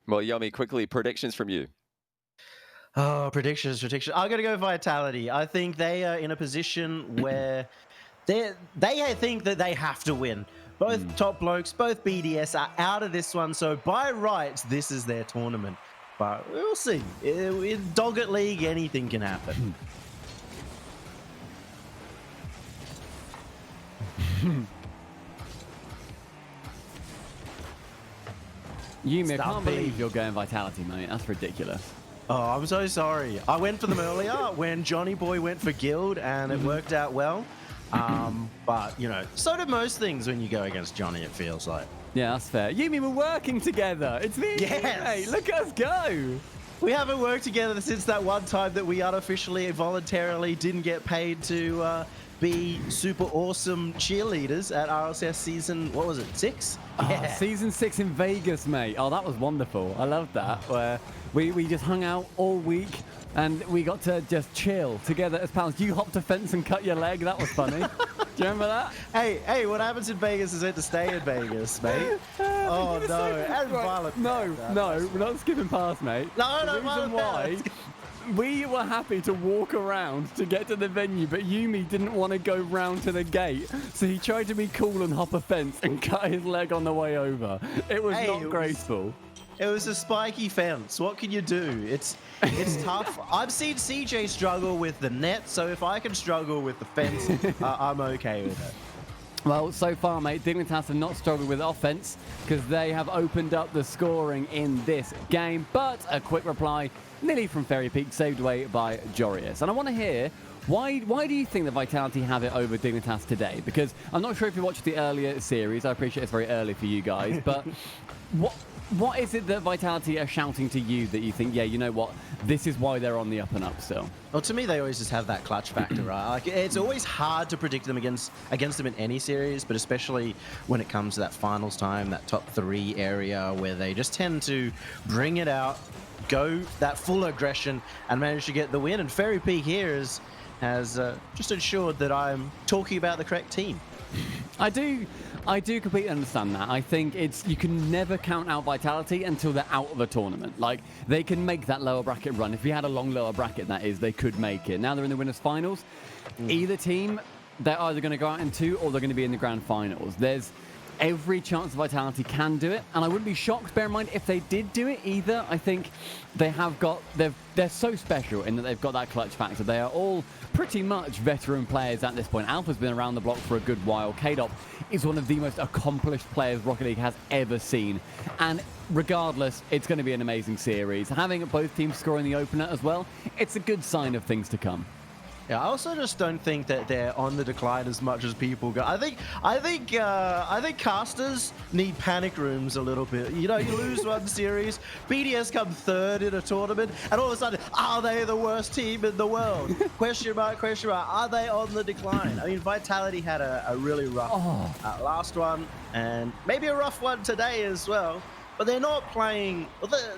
Well, Yomi, quickly, predictions from you. Oh, predictions. I'm going to go Vitality. I think they are in a position where they think that they have to win. Both top blokes, both BDS are out of this one, so by rights, this is their tournament. But we'll see. In Dogget League, anything can happen. Yumi, I can't Stumpy. believe you're going Vitality, mate. That's ridiculous. Oh, I'm so sorry. I went for them earlier when Johnny Boy went for Guild, and it worked out well. But, you know, so do most things when you go against Johnny, it feels like. Yeah, that's fair. Yumi, we're working together. It's me and you, mate. Look at us go. We haven't worked together since that one time that we unofficially, voluntarily didn't get paid to be super awesome cheerleaders at RLCS season, what was it, 6? Yeah. Season 6 in Vegas, mate. Oh, that was wonderful. I loved that. Where we just hung out all week and we got to just chill together as pals. You hopped a fence and cut your leg. That was funny. Do you remember that? Hey, what happens in Vegas is meant to stay in Vegas, mate. Oh, no. And violent. No, we're not skipping past, mate. No, the reason why we were happy to walk around to get to the venue, but Yumi didn't want to go round to the gate, so he tried to be cool and hop a fence and cut his leg on the way over. It was not graceful. It was a spiky fence. What can you do? It's tough. I've seen CJ struggle with the net, so if I can struggle with the fence, I'm okay with it. Well, so far, mate, Dignitas have not struggled with offense because they have opened up the scoring in this game. But a quick reply, nearly from Fairy Peak, saved away by Jorius. And I want to hear, why do you think that Vitality have it over Dignitas today? Because I'm not sure if you watched the earlier series. I appreciate it's very early for you guys. But what is it that Vitality are shouting to you that you think, yeah, you know what, this is why they're on the up and up still? Well, to me, they always just have that clutch factor, right? Like, it's always hard to predict them against them in any series, but especially when it comes to that finals time, that top 3 area where they just tend to bring it out, go that full aggression, and manage to get the win. And Fairy Peak here has just ensured that I'm talking about the correct team. I do completely understand that. I think you can never count out Vitality until they're out of a tournament. Like, they can make that lower bracket run. If we had a long lower bracket, that is, they could make it. Now they're in the winners' finals. Either team, they're either going to go out in 2 or they're going to be in the grand finals. There's every chance Vitality can do it, and I wouldn't be shocked, bear in mind, if they did do it either. I think they're so special in that they've got that clutch factor. They are all pretty much veteran players at this point. Alpha's been around the block for a good while. K-Dop is one of the most accomplished players Rocket League has ever seen, and regardless, it's going to be an amazing series. Having both teams score in the opener as well, it's a good sign of things to come. Yeah, I also just don't think that they're on the decline as much as people go. I think casters need panic rooms a little bit. You know, you lose one series, BDS come 3rd in a tournament, and all of a sudden, are they the worst team in the world? Question mark, are they on the decline? I mean, Vitality had a really rough last one, and maybe a rough one today as well. But they're not playing,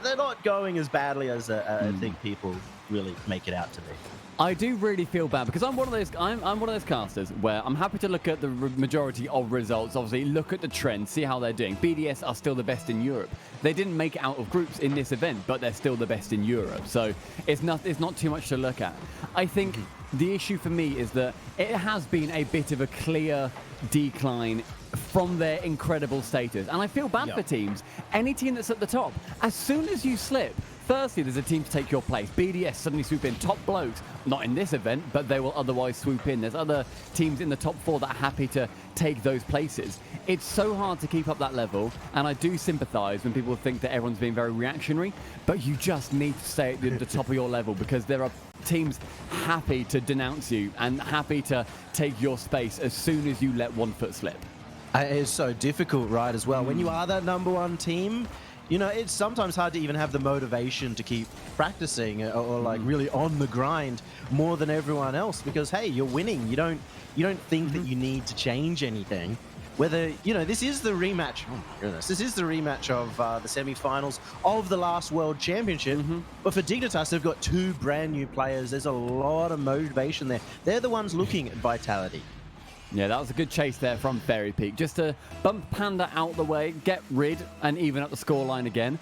they're not going as badly as I think people really make it out to be. I do really feel bad because I'm one of those casters where I'm happy to look at the majority of results. Obviously, look at the trend, see how they're doing. BDS are still the best in Europe. They didn't make it out of groups in this event, but they're still the best in Europe. So it's not too much to look at. I think the issue for me is that it has been a bit of a clear decline from their incredible status. And I feel bad for teams. Any team that's at the top, as soon as you slip, firstly, there's a team to take your place. BDS suddenly swoop in. Top blokes, not in this event, but they will otherwise swoop in. There's other teams in the top 4 that are happy to take those places. It's so hard to keep up that level, and I do sympathise when people think that everyone's being very reactionary, but you just need to stay at the top of your level because there are teams happy to denounce you and happy to take your space as soon as you let one foot slip. It is so difficult, right, as well. When you are that #1 team, you know, it's sometimes hard to even have the motivation to keep practicing or like really on the grind more than everyone else because, hey, you're winning. You don't think that you need to change anything. Whether, you know, this is the rematch. Oh my goodness. This is the rematch of the semi-finals of the last World Championship. But for Dignitas, they've got 2 brand new players. There's a lot of motivation there. They're the ones looking at Vitality. Yeah, that was a good chase there from Fairy Peak. Just to bump Panda out the way, get rid, and even up the scoreline again.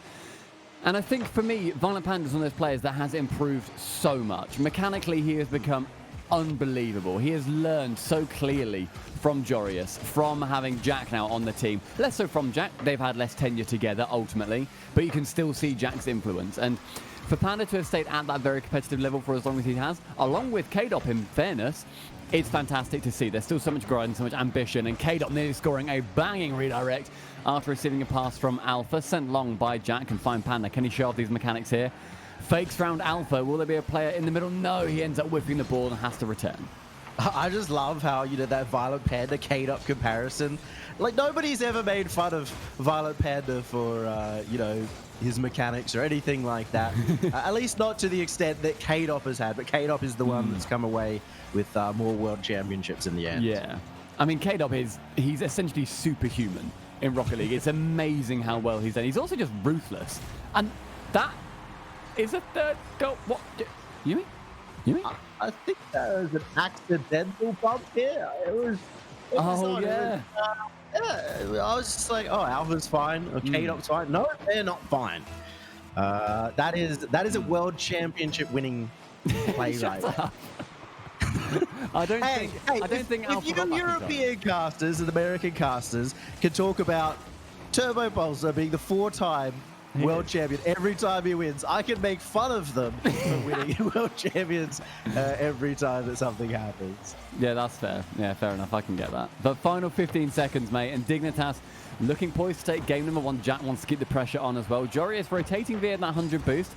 And I think for me, Violent Panda is one of those players that has improved so much. Mechanically, he has become unbelievable. He has learned so clearly from Jorius, from having Jack now on the team. Less so from Jack. They've had less tenure together, ultimately. But you can still see Jack's influence. And for Panda to have stayed at that very competitive level for as long as he has, along with K-Dop in fairness, it's fantastic to see. There's still so much grind and so much ambition, and K-Dop nearly scoring a banging redirect after receiving a pass from Alpha, sent long by Jack and Fine Panda. Can he show off these mechanics here? Fakes round Alpha. Will there be a player in the middle? No, he ends up whipping the ball and has to return. I just love how, you know, that Violent Panda K-Dop comparison. Like, nobody's ever made fun of Violent Panda for, you know, his mechanics or anything like that. At least not to the extent that K-Dop has had, but K-Dop is the one that's come away with more world championships in the end. Yeah. I mean, K-Dop he's essentially superhuman in Rocket League. It's amazing how well he's done. He's also just ruthless. And that is a third goal. What? You mean? I think that was an accidental bump here. It was Oh, on. yeah. Yeah, I was just like, oh, Alpha's fine, or K-Dop's fine. No, they're not fine. That is a world championship winning play right there. I don't think Alpha if got you back European casters and American casters can talk about Turbo Pulsar being the 4-time world champion every time he wins, I can make fun of them for winning world champions every time that something happens. Yeah, that's fair. Yeah, fair enough. I can get that. But final 15 seconds, mate. And Dignitas looking poised to take game number 1. Jack wants to keep the pressure on as well. Jory is rotating via that 100 boost.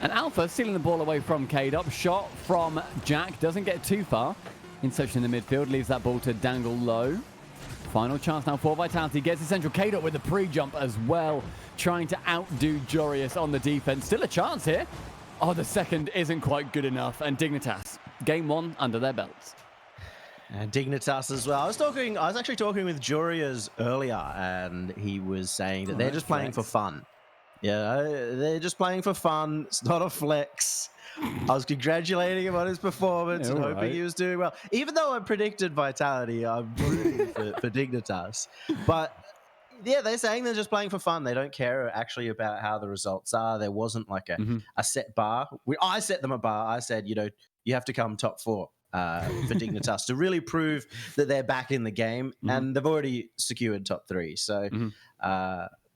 And Alpha stealing the ball away from K-Dop. Shot from Jack. Doesn't get too far. Inception in the midfield. Leaves that ball to dangle low. Final chance now for Vitality. Gets the central. K-Dop with the pre-jump as well. Trying to outdo Jorius on the defense. Still a chance here. Oh, the second isn't quite good enough. And Dignitas, game 1 under their belts. And Dignitas as well. I was actually talking with Jorius earlier, and he was saying that they're just playing for fun. Yeah, they're just playing for fun. It's not a flex. I was congratulating him on his performance and hoping he was doing well. Even though I predicted Vitality, I'm rooting for Dignitas. But yeah, they're saying they're just playing for fun. They don't care actually about how the results are. There wasn't like a set bar. I set them a bar. I said, you know, you have to come top 4 for Dignitas to really prove that they're back in the game. And they've already secured top 3. So,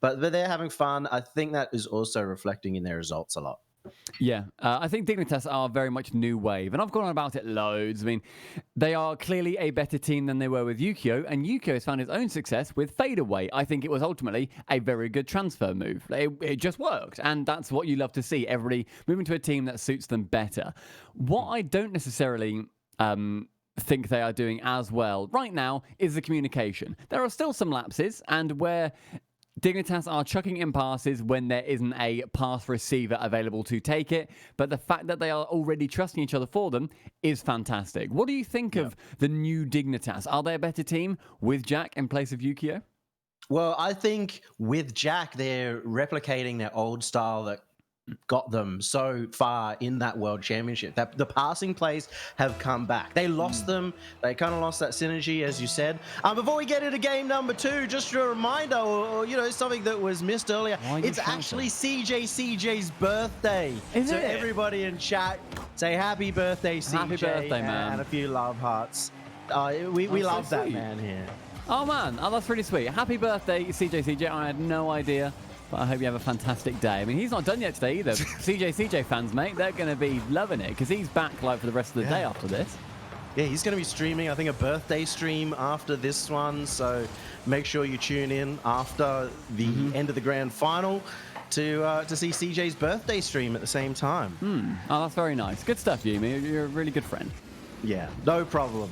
but they're having fun. I think that is also reflecting in their results a lot. Yeah, I think Dignitas are very much new wave, and I've gone on about it loads. I mean, they are clearly a better team than they were with Yukio, and Yukio has found his own success with Fadeaway. I think it was ultimately a very good transfer move. It just worked, and that's what you love to see, everybody moving to a team that suits them better. What I don't necessarily think they are doing as well right now is the communication. There are still some lapses, and where Dignitas are chucking in passes when there isn't a pass receiver available to take it, but the fact that they are already trusting each other for them is fantastic. What do you think of the new Dignitas? Are they a better team with Jack in place of Yukio? Well, I think with Jack, they're replicating their old style that got them so far in that world championship. That the passing plays have come back. They lost them. They kind of lost that synergy, as you said. Before we get into game number 2, just a reminder, or you know, something that was missed earlier. It's actually CJ's birthday. Is it? Everybody in chat, say happy birthday, CJ. Happy birthday, man. And a few love hearts. We love so that sweet. man here. Oh, man. Oh, that's really sweet. Happy birthday, CJ. I had no idea. But I hope you have a fantastic day. I mean, he's not done yet today either. CJ fans, mate, they're going to be loving it because he's back like for the rest of the day after this. Yeah, he's going to be streaming, I think, a birthday stream after this one. So make sure you tune in after the end of the grand final to see CJ's birthday stream at the same time. Oh, that's very nice. Good stuff, Yumi. You're a really good friend. Yeah, no problem.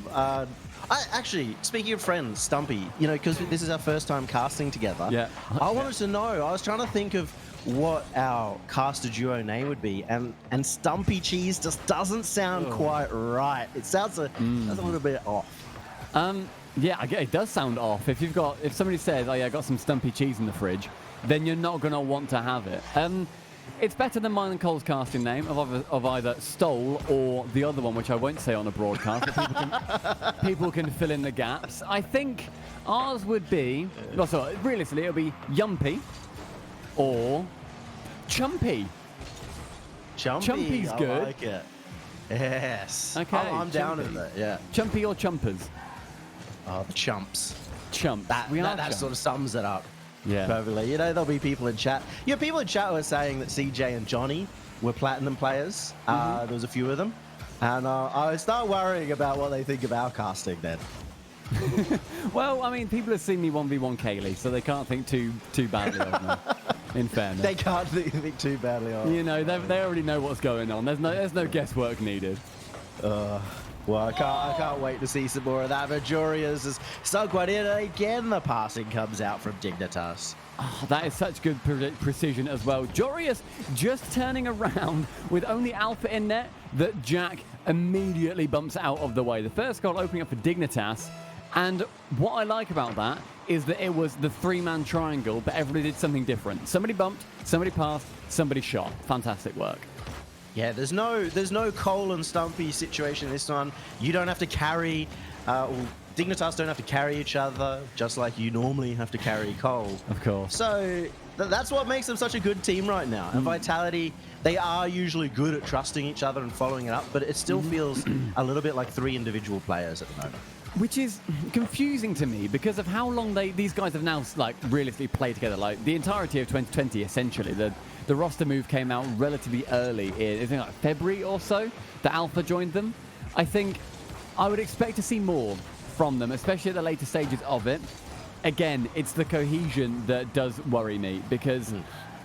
Actually, speaking of friends, Stumpy, you know, because this is our first time casting together. Yeah. I wanted to know. I was trying to think of what our caster duo name would be, and Stumpy Cheese just doesn't sound quite right. It sounds a little bit off. Yeah, it does sound off. If somebody says, "Oh yeah, I got some Stumpy Cheese in the fridge," then you're not gonna want to have it. It's better than mine and Cole's casting name of either Stole or the other one, which I won't say on a broadcast. But people can fill in the gaps. I think ours would be, realistically, it'll be Yumpy or Chumpy. Chumpy's good. I like it. Yes. Okay, I'm down Chumpy. with it. Yeah. Chumpy or Chumpers? Oh, the chumps. Chump. That sort of sums it up. Yeah. Perfectly. You know, there'll be people in chat. Yeah, people in chat were saying that CJ and Johnny were platinum players. There was a few of them. And I start worrying about what they think of our casting then. Well, I mean, people have seen me 1v1 Kaylee, so they can't think too badly of me, in fairness. They can't think too badly of You know, they already know what's going on. There's no guesswork needed. Well, I can't wait to see some more of that. But Jorius has sunk one in. Again, the passing comes out from Dignitas. Oh, that is such good precision as well. Jorius just turning around with only Alpha in net that Jack immediately bumps out of the way. The first goal opening up for Dignitas. And what I like about that is that it was the three-man triangle, but everybody did something different. Somebody bumped, somebody passed, somebody shot. Fantastic work. Yeah, there's no Cole and Stumpy situation in this one. You don't have to carry, Dignitas don't have to carry each other, just like you normally have to carry Cole. Of course. So that's what makes them such a good team right now. And Vitality, they are usually good at trusting each other and following it up, but it still feels a little bit like three individual players at the moment. Which is confusing to me because of how long these guys have now like realistically played together. Like the entirety of 2020, essentially. The roster move came out relatively early in, I think, like February or so. The Alpha joined them. I think I would expect to see more from them, especially at the later stages of it. Again, it's the cohesion that does worry me because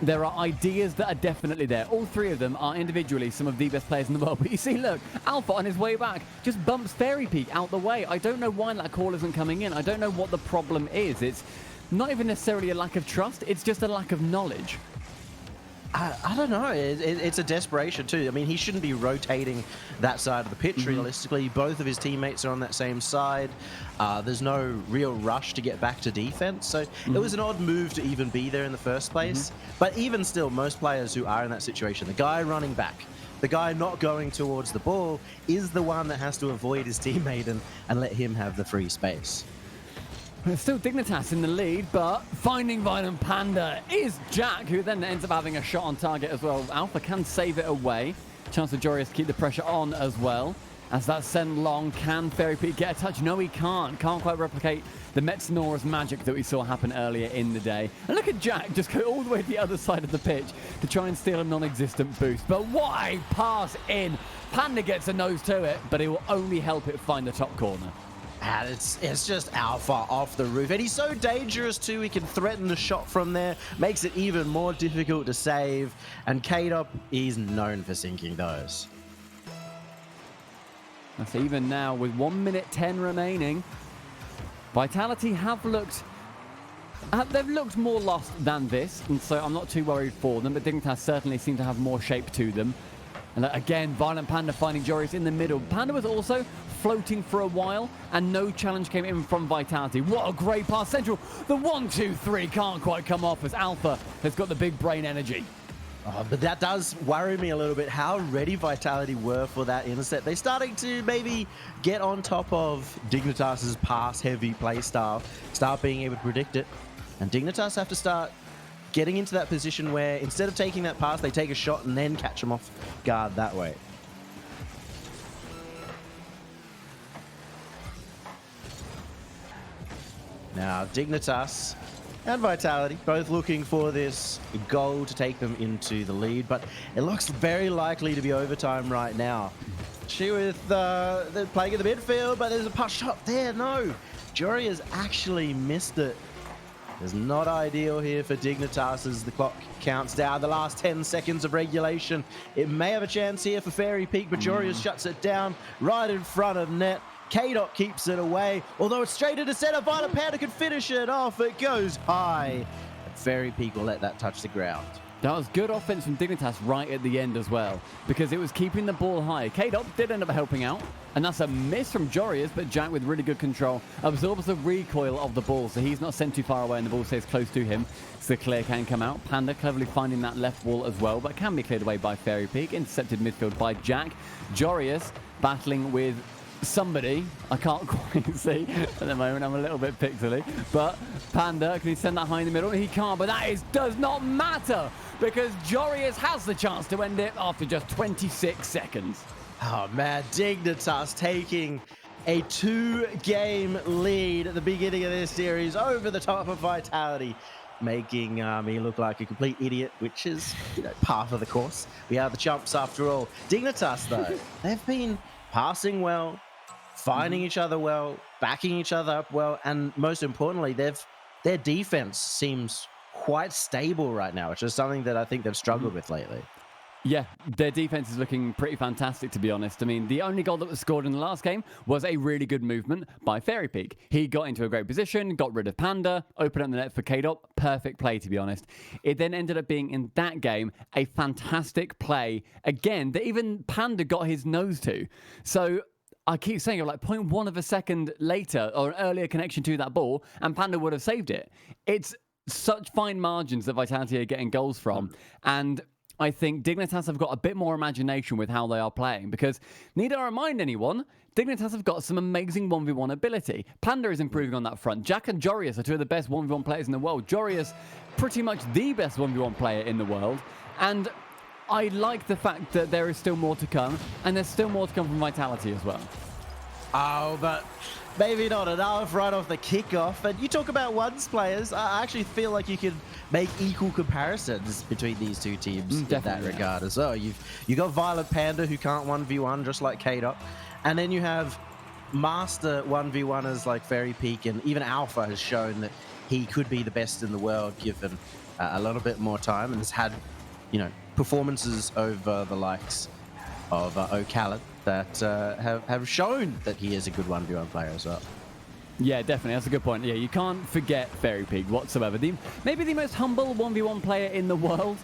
there are ideas that are definitely there. All three of them are individually some of the best players in the world. But you see, look, Alpha on his way back just bumps Fairy Peak out the way. I don't know why that call isn't coming in. I don't know what the problem is. It's not even necessarily a lack of trust. It's just a lack of knowledge. I don't know. It's a desperation too. I mean, he shouldn't be rotating that side of the pitch realistically. Both of his teammates are on that same side. There's no real rush to get back to defense. So it was an odd move to even be there in the first place. But even still, most players who are in that situation, the guy running back, the guy not going towards the ball is the one that has to avoid his teammate and let him have the free space. It's still Dignitas in the lead, but finding Violent Panda is Jack, who then ends up having a shot on target as well. Alpha can save it away. Chance for Jorius to keep the pressure on as well. As that send long, can Fairy Peak get a touch? No, he can't. Can't quite replicate the Metsonora's magic that we saw happen earlier in the day. And look at Jack just go all the way to the other side of the pitch to try and steal a non-existent boost. But why pass in? Panda gets a nose to it, but it will only help it find the top corner. And it's just Alpha off the roof. And he's so dangerous too, he can threaten the shot from there, makes it even more difficult to save. And K-Dop, he's known for sinking those. That's even now with 1 minute 10 remaining. Vitality have looked... they've looked more lost than this, and so I'm not too worried for them, but Dignitas certainly seem to have more shape to them. And again, Violent Panda finding Jorius in the middle. Panda was also floating for a while, and no challenge came in from Vitality. What a great pass. Central, the 1-2-3 can't quite come off as Alpha has got the big brain energy. But that does worry me a little bit, how ready Vitality were for that intercept. They're starting to maybe get on top of Dignitas' pass-heavy play style, start being able to predict it. And Dignitas have to start getting into that position where instead of taking that pass, they take a shot and then catch them off guard that way. Now, Dignitas and Vitality both looking for this goal to take them into the lead, but it looks very likely to be overtime right now. They're playing in the midfield, but there's a push shot there. No, Jory has actually missed it. It's not ideal here for Dignitas as the clock counts down. The last 10 seconds of regulation. It may have a chance here for Fairy Peak, but Jorius shuts it down right in front of net. K-Dot keeps it away, although it's straight into center. Violent Panda could finish it off. It goes high. And Fairy Peak will let that touch the ground. That was good offense from Dignitas right at the end as well, because it was keeping the ball high. K-Dot did end up helping out, and that's a miss from Jorius, but Jack with really good control absorbs the recoil of the ball, so he's not sent too far away and the ball stays close to him, so the clear can come out. Panda cleverly finding that left wall as well, but can be cleared away by Fairy Peak, intercepted midfield by Jack. Jorius battling with somebody, I can't quite see at the moment, I'm a little bit pixely, but Panda, can he send that high in the middle? He can't, but does not matter because Joreuz has the chance to end it after just 26 seconds. Oh man, Dignitas taking a 2-game lead at the beginning of this series over the top of Vitality, making me look like a complete idiot, which is, part of the course. We are the chumps after all. Dignitas, though, they've been passing well, finding each other well, backing each other up well, and most importantly, their defense seems quite stable right now, which is something that I think they've struggled with lately. Yeah, their defense is looking pretty fantastic, to be honest. I mean, the only goal that was scored in the last game was a really good movement by Fairy Peak. He got into a great position, got rid of Panda, opened up the net for K-Dot. Perfect play, to be honest. It then ended up being, in that game, a fantastic play, again, that even Panda got his nose to. So I keep saying, you're like 0.1 of a second later, or an earlier connection to that ball, and Panda would have saved it. It's such fine margins that Vitality are getting goals from, and I think Dignitas have got a bit more imagination with how they are playing, because need I remind anyone, Dignitas have got some amazing 1v1 ability. Panda is improving on that front. Jack and Joreuz are two of the best 1v1 players in the world. Joreuz, pretty much the best 1v1 player in the world. And I like the fact that there is still more to come, and there's still more to come from Vitality as well. Oh, but maybe not enough right off the kickoff. And you talk about ones players, I actually feel like you could make equal comparisons between these two teams in that regard as well. You got Violent Panda, who can't 1v1 just like K-Dot, and then you have master 1v1ers like Fairy Peak, and even Alpha has shown that he could be the best in the world given a little bit more time, and has had, performances over the likes of O'Callaghan that have shown that he is a good 1v1 player as well. Yeah, definitely. That's a good point. Yeah, you can't forget Fairy Peak whatsoever. Maybe the most humble 1v1 player in the world,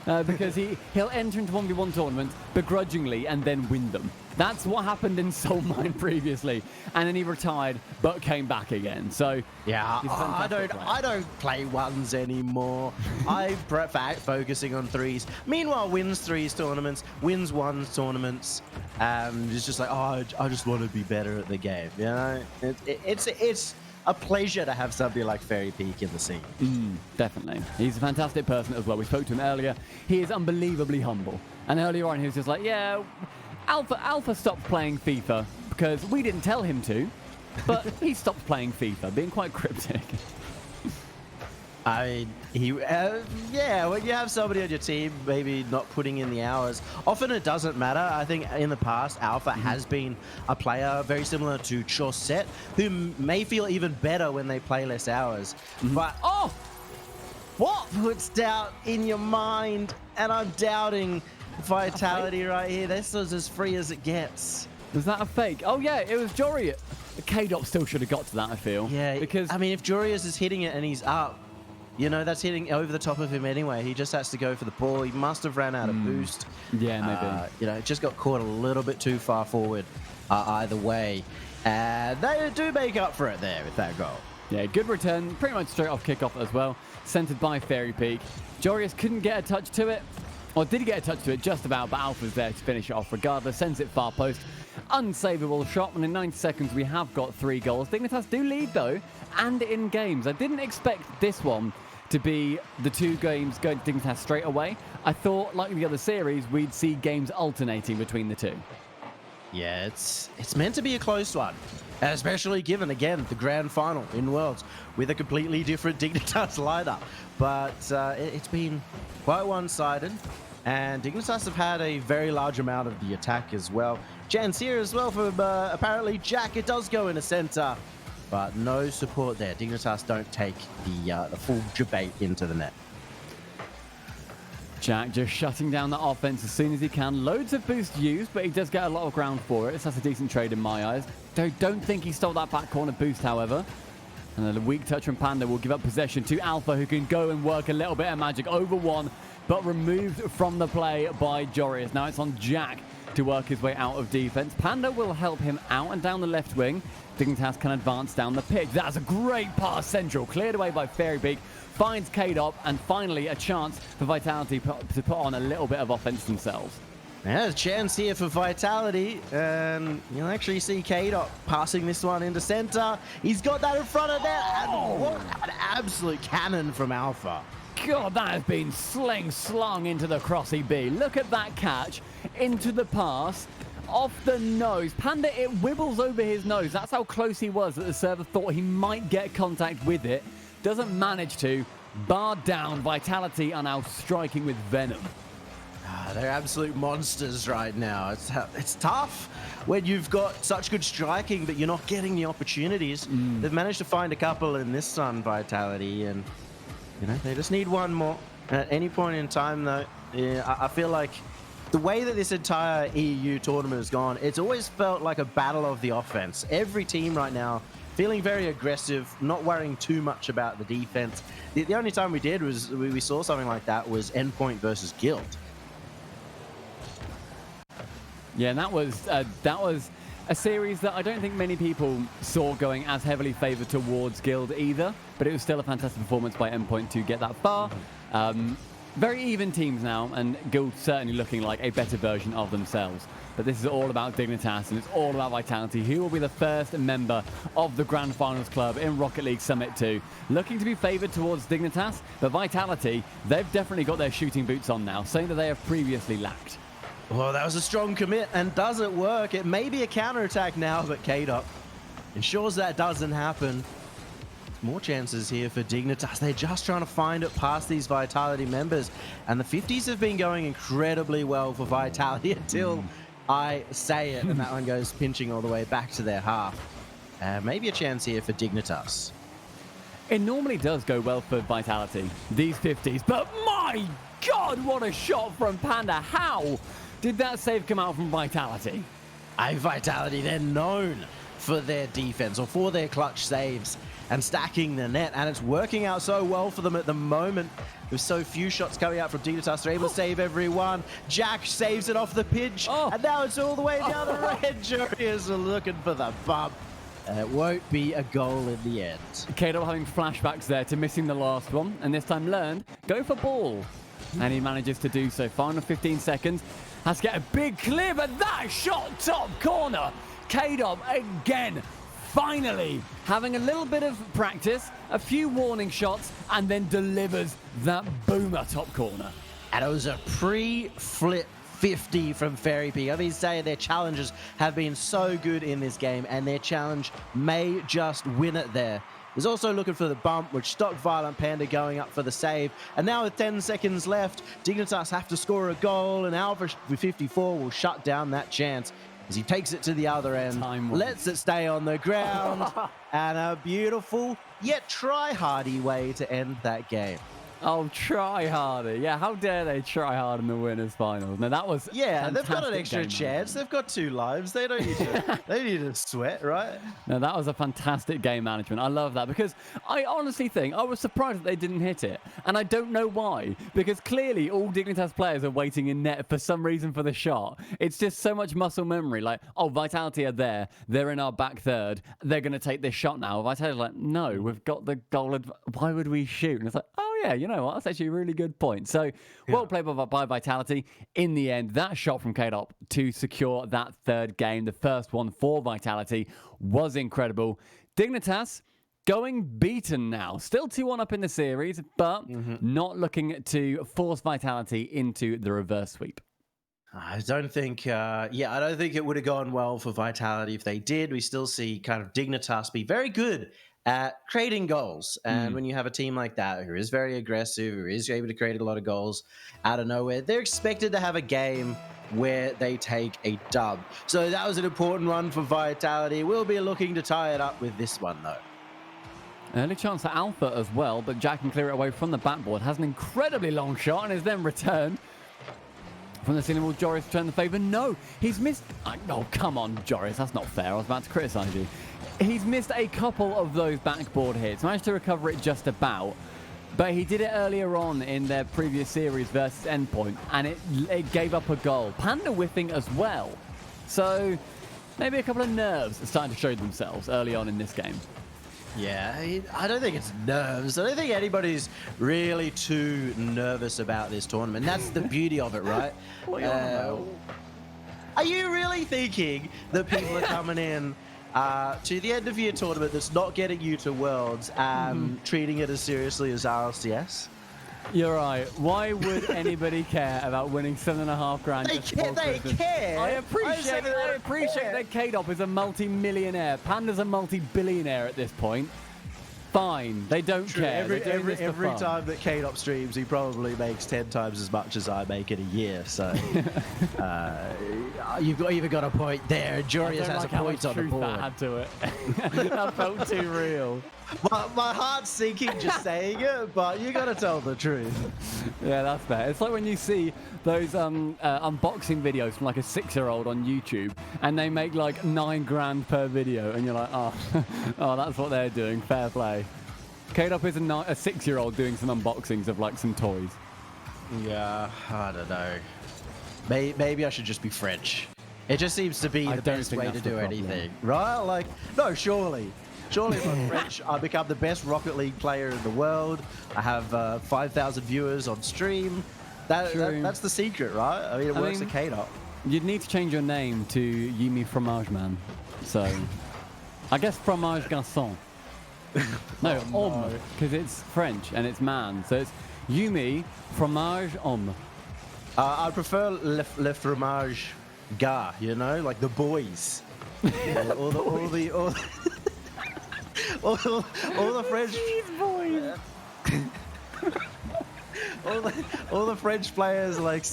because he'll enter into 1v1 tournaments begrudgingly and then win them. That's what happened in Soul Mine previously, and then he retired but came back again. So yeah, I don't play ones anymore. I prefer focusing on threes. Meanwhile, wins threes tournaments, wins ones tournaments. It's just like, I just want to be better at the game. It's a pleasure to have somebody like Fairy Peak in the scene. Definitely. He's a fantastic person as well. We spoke to him earlier. He is unbelievably humble. And earlier on, he was just like, yeah, Alpha stopped playing FIFA because we didn't tell him to, but he stopped playing FIFA, being quite cryptic. When you have somebody on your team maybe not putting in the hours, often it doesn't matter. I think in the past, Alpha has been a player very similar to Chaussette, who may feel even better when they play less hours. But, what puts doubt in your mind? And I'm doubting Vitality right here. This was as free as it gets. Was that a fake? Oh, yeah, it was Joreuz. K-Dot still should have got to that, I feel. Yeah, because I mean, if Joreuz is hitting it and he's up, that's hitting over the top of him anyway. He just has to go for the ball. He must have ran out of boost. Yeah, maybe. Just got caught a little bit too far forward either way. And they do make up for it there with that goal. Yeah, good return. Pretty much straight off kickoff as well. Centered by Fairy Peak. Joreuz couldn't get a touch to it. Or did he get a touch to it? Just about, but Alpha's there to finish it off regardless. Sends it far post. Unsavable shot, and in 90 seconds we have got 3 goals. Dignitas do lead though, and in games. I didn't expect this one to be the 2 games going to Dignitas straight away. I thought, like the other series, we'd see games alternating between the 2. Yeah, it's meant to be a close one, especially given, again, the grand final in Worlds with a completely different Dignitas lineup. But it's been quite one-sided, and Dignitas have had a very large amount of the attack as well. Chance here as well from apparently Jack. It does go in the center, but no support there. Dignitas don't take the full debate into the net. Jack just shutting down the offense as soon as he can. Loads of boost used, but he does get a lot of ground for it. So that's a decent trade in my eyes. Don't think he stole that back corner boost, however. And then a weak touch from Panda will give up possession to Alpha, who can go and work a little bit of magic over one, but removed from the play by Joreuz. Now it's on Jack to work his way out of defense. Panda will help him out and down the left wing. Dignitas can advance down the pitch. That's a great pass central, cleared away by Fairy Peak. Finds K-Dot, and finally a chance for Vitality to put on a little bit of offense themselves. There's a chance here for Vitality, and you'll actually see K-Dot passing this one into center. He's got that in front of net, and what an absolute cannon from Alpha. God, that has been slung into the crossy B. Look at that catch into the pass. Off the nose. Panda, it wibbles over his nose. That's how close he was that the server thought he might get contact with it. Doesn't manage to. Barred down. Vitality are now striking with venom. They're absolute monsters right now. It's tough when you've got such good striking, but you're not getting the opportunities. They've managed to find a couple in this one, Vitality, and they just need one more. At any point in time, though, I feel like the way that this entire EU tournament has gone, it's always felt like a battle of the offense. Every team right now feeling very aggressive, not worrying too much about the defense. The only time we did was we saw something like that was Endpoint versus Guild. Yeah, and that was a series that I don't think many people saw going as heavily favoured towards Guild either, but it was still a fantastic performance by Endpoint to get that far. Very even teams now, and Guild certainly looking like a better version of themselves. But this is all about Dignitas, and it's all about Vitality, who will be the first member of the Grand Finals Club in Rocket League Summit 2. Looking to be favoured towards Dignitas, but Vitality, they've definitely got their shooting boots on now, saying that they have previously lacked. Well, that was a strong commit, and does it work? It may be a counterattack now, but K-Dot ensures that doesn't happen. More chances here for Dignitas. They're just trying to find it past these Vitality members, and the 50s have been going incredibly well for Vitality until I say it, and that one goes pinching all the way back to their half. Maybe a chance here for Dignitas. It normally does go well for Vitality, these 50s, but my God, what a shot from Panda. How did that save come out from Vitality? Vitality, they're known for their defense or for their clutch saves and stacking the net, and it's working out so well for them at the moment. With so few shots coming out from Dignitas, they're able to save every one. Jack saves it off the pitch, and now it's all the way down the red. Juriors are looking for the bump, and it won't be a goal in the end. Kato having flashbacks there to missing the last one, and this time learned, go for ball. And he manages to do so. Final 15 seconds. Has to get a big clear, but that shot top corner. K-Dot again, finally having a little bit of practice, a few warning shots, and then delivers that boomer top corner. And it was a pre-flip 50 from Fairy Pig. I've been saying their challenges have been so good in this game, and their challenge may just win it there. Was also looking for the bump, which stopped Violent Panda going up for the save. And now with 10 seconds left, Dignitas have to score a goal, and Alpha with 54 will shut down that chance as he takes it to the other end, lets it stay on the ground, and a beautiful yet try-hardy way to end that game. Oh, try harder. Yeah, how dare they try hard in the winners finals? Now that was they've got an extra chance. They've got 2 lives. They don't need to they need to sweat, right? No, that was a fantastic game management. I love that because I honestly think I was surprised that they didn't hit it. And I don't know why, because clearly all Dignitas players are waiting in net for some reason for the shot. It's just so much muscle memory. Like, oh, Vitality are there. They're in our back third. They're going to take this shot now. Vitality's like, no, we've got the goal. Why would we shoot? And it's like, oh, yeah, you know what? That's actually a really good point. So, well played by Vitality. In the end, that shot from K-Dot to secure that third game, the first one for Vitality, was incredible. Dignitas going beaten now. Still 2-1 up in the series, but not looking to force Vitality into the reverse sweep. I don't think, I don't think it would have gone well for Vitality if they did. We still see kind of Dignitas be very good at creating goals. And when you have a team like that who is very aggressive, who is able to create a lot of goals out of nowhere, they're expected to have a game where they take a dub. So that was an important one for Vitality. We'll be looking to tie it up with this one, though. Early chance for Alpha as well, but Jack can clear it away from the backboard. Has an incredibly long shot and is then returned. From the ceiling, will Joris return the favour? No, he's missed... Oh, come on, Joris, that's not fair. I was about to criticise you. He's missed a couple of those backboard hits. Managed to recover it just about. But he did it earlier on in their previous series versus Endpoint, and it gave up a goal. Panda whiffing as well. So maybe a couple of nerves are starting to show themselves early on in this game. Yeah, I don't think it's nerves. I don't think anybody's really too nervous about this tournament. That's the beauty of it, right? What are you on about? Are you really thinking that people are coming in to the end of year tournament that's not getting you to Worlds and treating it as seriously as RLCS? You're right. Why would anybody care about winning 7.5 grand? They just before care. Christmas? I appreciate that K-Dop is a multi-millionaire. Panda's a multi-billionaire at this point. Fine, they don't care. Every fun. time that K-Dop streams, he probably makes 10 times as much as I make in a year. So you've even got a point there. Jurius has a point on the board. That had to it. That felt too real. My heart's sinking just saying it, but you gotta tell the truth. Yeah, that's fair. It's like when you see those unboxing videos from like a 6-year-old on YouTube, and they make like 9 grand per video, and you're like, oh, oh, that's what they're doing. Fair play. K-Dop is a 6-year-old doing some unboxings of like some toys. Yeah, I don't know. Maybe I should just be French. It just seems to be the best way to do anything, right? Like, no, surely. Surely if I'm French, I become the best Rocket League player in the world. I have 5,000 viewers on stream. That's the secret, right? I mean, it works at K-Dop. You'd need to change your name to Yumi Fromage Man. So, I guess Fromage Garçon. No, homme, because it's French and it's man. So it's Yumi Fromage Homme. I prefer le fromage gars, you know, like the boys. all the French boys. all the French players like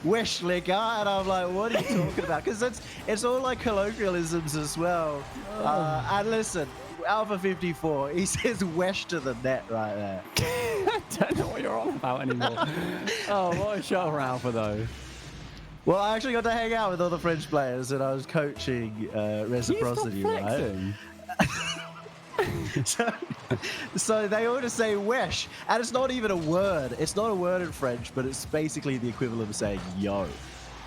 wesh les gars, and I'm like, what are you talking about? Because it's all like colloquialisms as well. And listen, Alpha 54, he says wesh to the net right there. I don't know what you're on about anymore. Oh, what a shot for Alpha though. Well, I actually got to hang out with all the French players, and I was coaching reciprocity, right? So they ought to say wesh, and it's not even a word. It's not a word in French, but it's basically the equivalent of saying yo.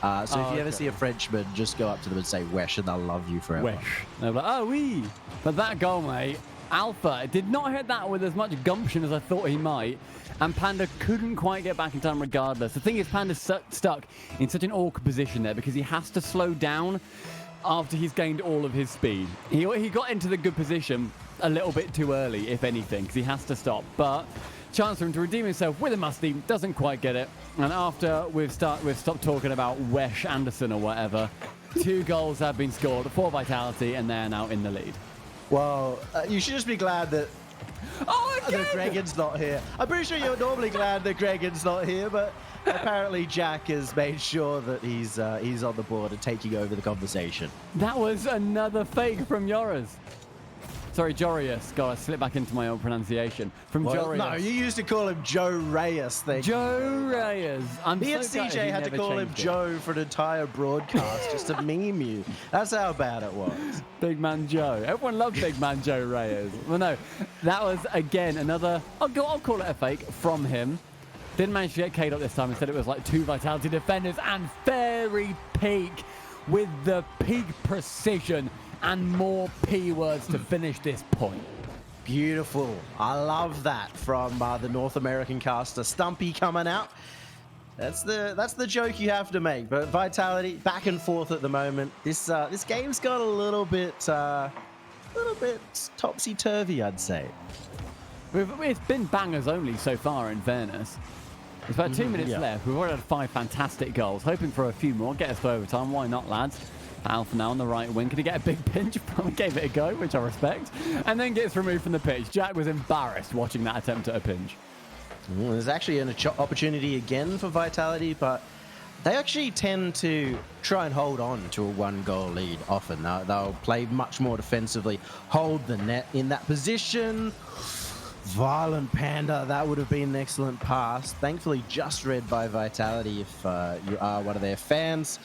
If you ever see a Frenchman, just go up to them and say wesh, and they'll love you forever. Wesh. They'll be like, oh, oui. But that goal, mate, Alpha did not hit that with as much gumption as I thought he might, and Panda couldn't quite get back in time regardless. The thing is, Panda's stuck in such an awkward position there because he has to slow down after he's gained all of his speed. He got into the good position a little bit too early, if anything, because he has to stop. But chance for him to redeem himself with a musty, doesn't quite get it. And after we've stopped talking about Wesh Anderson or whatever, 2 goals have been scored for Vitality, and they're now in the lead. Well, you should just be glad that Gregan's not here. I'm pretty sure you're normally glad that Gregan's not here, but apparently Jack has made sure that he's on the board and taking over the conversation. That was another fake from Joris. Sorry, Jorius. God, I slipped back into my old pronunciation. From Jorius. No, you used to call him Joe Reyes. Joe Reyes. Me and CJ had to call him Joe for an entire broadcast just to meme you. That's how bad it was. Big Man Joe. Everyone loved Big Man Joe Reyes. Well, no, that was, again, another, I'll call it a fake from him. Didn't manage to get K-Dot this time. Instead, it was like 2 Vitality defenders and Fairy Peak with the peak precision and more P words to finish this point. Beautiful. I love that from the North American caster Stumpy coming out. That's the joke you have to make. But Vitality back and forth at the moment. This game's got a little bit topsy-turvy, I'd say. It's been bangers only so far, in fairness. There's about 2 minutes left. We've already had 5 fantastic goals. Hoping for a few more. Get us to overtime. Why not, lads? Alpha now on the right wing. Can he get a big pinch? Probably gave it a go, which I respect. And then gets removed from the pitch. Jack was embarrassed watching that attempt at a pinch. There's actually an opportunity again for Vitality, but they actually tend to try and hold on to a 1-goal lead often. They'll play much more defensively, hold the net in that position. Violent Panda, that would have been an excellent pass. Thankfully, just read by Vitality if you are one of their fans.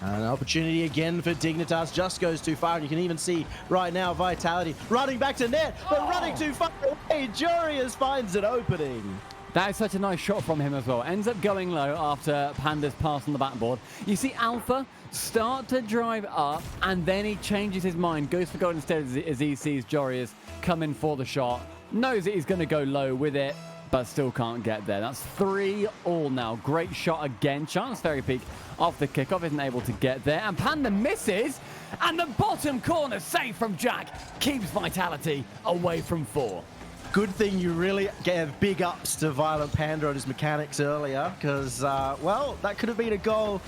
An opportunity again for Dignitas, just goes too far. And you can even see right now Vitality running back to net, but running too far away. Jurius finds an opening. That is such a nice shot from him as well. Ends up going low after Panda's pass on the backboard. You see Alpha start to drive up, and then he changes his mind, goes for gold instead as he sees Jorius come in for the shot. Knows that he's going to go low with it, but still can't get there. That's 3-all now. Great shot again. Chance Fairy Peak off the kickoff, isn't able to get there. And Panda misses, and the bottom corner save from Jack keeps Vitality away from 4. Good thing you really gave big ups to Violent Panda on his mechanics earlier, because, well, that could have been a goal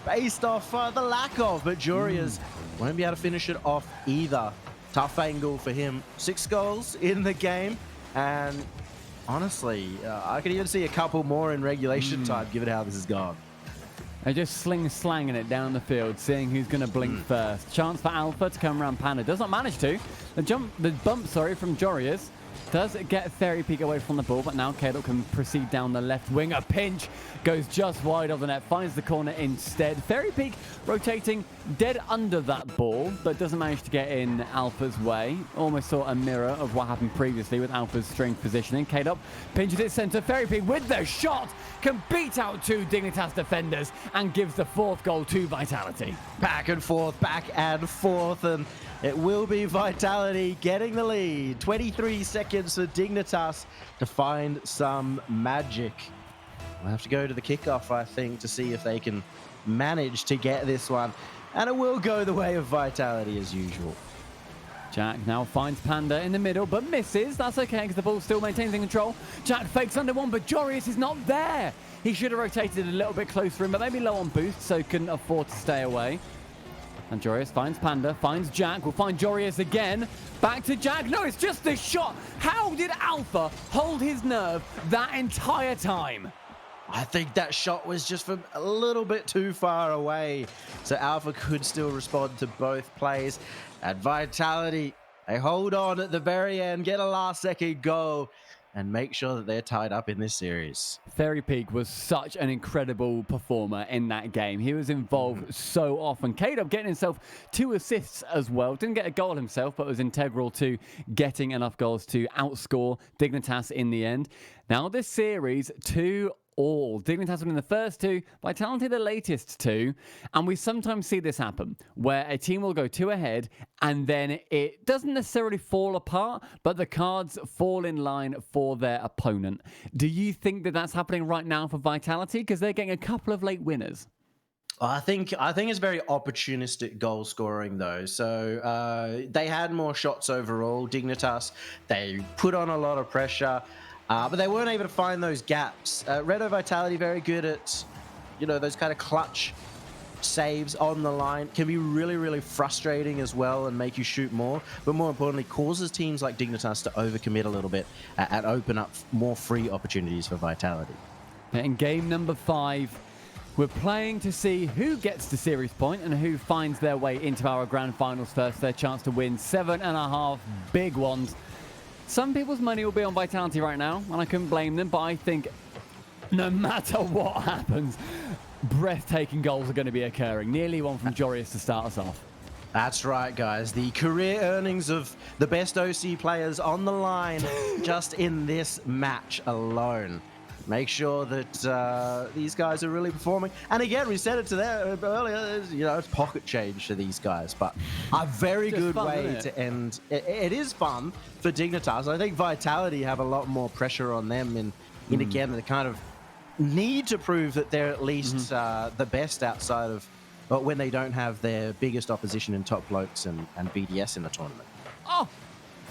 based off the lack of, but Jorius won't be able to finish it off either. Tough angle for him. 6 goals in the game, and honestly, I could even see a couple more in regulation time, given how this has gone. They're just slanging it down the field, seeing who's going to blink first. Chance for Alpha to come around Panda. Does not manage to. The bump, from Jorius does get Fairy Peak away from the ball, but now Caleb can proceed down the left wing. A pinch goes just wide of the net, finds the corner instead. Fairy Peak rotating dead under that ball, but doesn't manage to get in Alpha's way. Almost saw a mirror of what happened previously with Alpha's strange positioning. Caleb pinches it center. Fairy Peak with the shot can beat out 2 Dignitas defenders and gives the 4th goal to Vitality. Back and forth, and it will be Vitality getting the lead. 23 seconds for Dignitas to find some magic. We'll have to go to the kickoff, I think, to see if they can manage to get this one. And it will go the way of Vitality as usual. Jack now finds Panda in the middle, but misses. That's okay, because the ball still maintains in control. Jack fakes under one, but Jorius is not there. He should have rotated a little bit closer in, but maybe low on boost, so couldn't afford to stay away. And Jorius finds Panda, finds Jack, will find Jorius again. Back to Jack. No, it's just this shot. How did Alpha hold his nerve that entire time? I think that shot was just from a little bit too far away. So Alpha could still respond to both plays. And Vitality, they hold on at the very end, get a last-second goal, and make sure that they're tied up in this series. Fairy Peak was such an incredible performer in that game. He was involved so often. Caleb getting himself 2 assists as well. Didn't get a goal himself, but was integral to getting enough goals to outscore Dignitas in the end. Now this series, 2-all. Dignitas winning the first 2, Vitality the latest 2, and we sometimes see this happen where a team will go 2 ahead and then it doesn't necessarily fall apart, but the cards fall in line for their opponent. Do you think that that's happening right now for Vitality, because they're getting a couple of late winners? I think it's very opportunistic goal scoring though. So they had more shots overall. Dignitas, they put on a lot of pressure. But they weren't able to find those gaps. Renault Vitality very good at, those kind of clutch saves on the line. Can be really, really frustrating as well and make you shoot more. But more importantly, causes teams like Dignitas to overcommit a little bit and open up more free opportunities for Vitality. In game number 5, we're playing to see who gets the series point and who finds their way into our grand finals first. Their chance to win 7.5 big ones. Some people's money will be on Vitality right now, and I couldn't blame them, but I think no matter what happens, breathtaking goals are going to be occurring. Nearly one from Jorius to start us off. That's right, guys. The career earnings of the best OC players on the line just in this match alone. Make sure that these guys are really performing. And again, we said it to them earlier, it's pocket change for these guys, but a very good way to end. It is fun for Dignitas. I think Vitality have a lot more pressure on them in again, the kind of need to prove that they're at least the best outside of, but when they don't have their biggest opposition in Top Blokes and BDS in the tournament. Oh,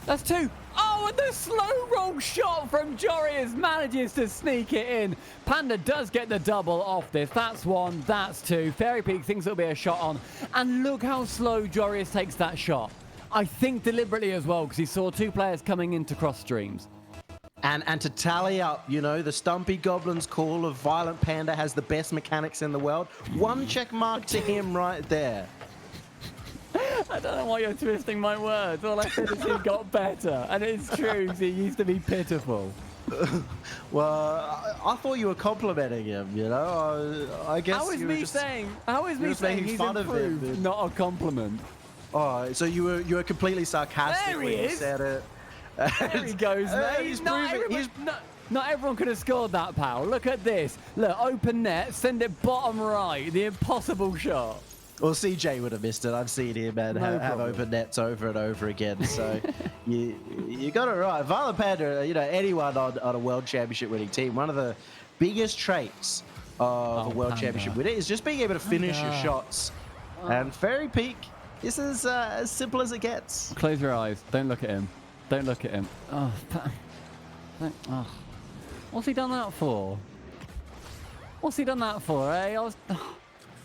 that's 2. Oh, and the slow roll shot from Jorius manages to sneak it in. Panda does get the double off this. That's 1, that's 2. Fairy Peak thinks it'll be a shot on. And look how slow Jorius takes that shot. I think deliberately as well, because he saw 2 players coming into cross streams. And to tally up, the Stumpy Goblin's call of Violent Panda has the best mechanics in the world. 1 check mark to him right there. I don't know why you're twisting my words. All I said is he got better. And it's true, because he used to be pitiful. Well, I thought you were complimenting him, I guess How is me saying he's fun improved, of him, not a compliment? Oh, so you were completely sarcastic There when he you is. said it. There he goes, mate. Not everyone could have scored that, pal. Look at this. Look, open net, send it bottom right. The impossible shot. Well, CJ would have missed it. I've seen him, man, No have problem. open nets over and over again. So you got it right. Violent Panda, anyone on a World Championship winning team, one of the biggest traits of a World Panda. Championship winner is just being able to finish your Panda. shots. And Fairy Peak, this is as simple as it gets. Close your eyes. Don't look at him. Don't look at him. Oh, oh. What's he done that for? What's he done that for, eh? I was...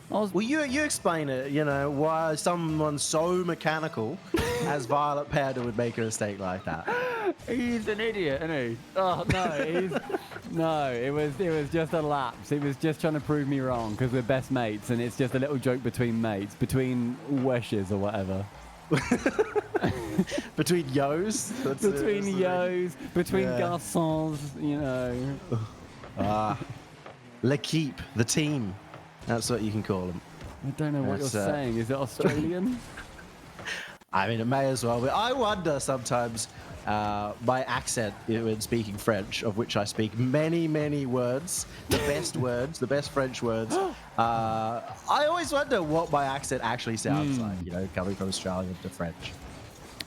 Well, you explain it, why someone so mechanical as Violet Panda would make a mistake like that. He's an idiot, isn't he? Oh, no, no, it was just a lapse. He was just trying to prove me wrong because we're best mates and it's just a little joke between mates, between weshes or whatever. Between yos? Between yos, between Yeah. garçons, L'Equipe, the team. That's what you can call them. I don't know what That's, you're saying. Is it Australian? I mean, it may as well be. I wonder sometimes my accent when speaking French, of which I speak many, many words, the best French words. I always wonder what my accent actually sounds like, coming from Australian to French.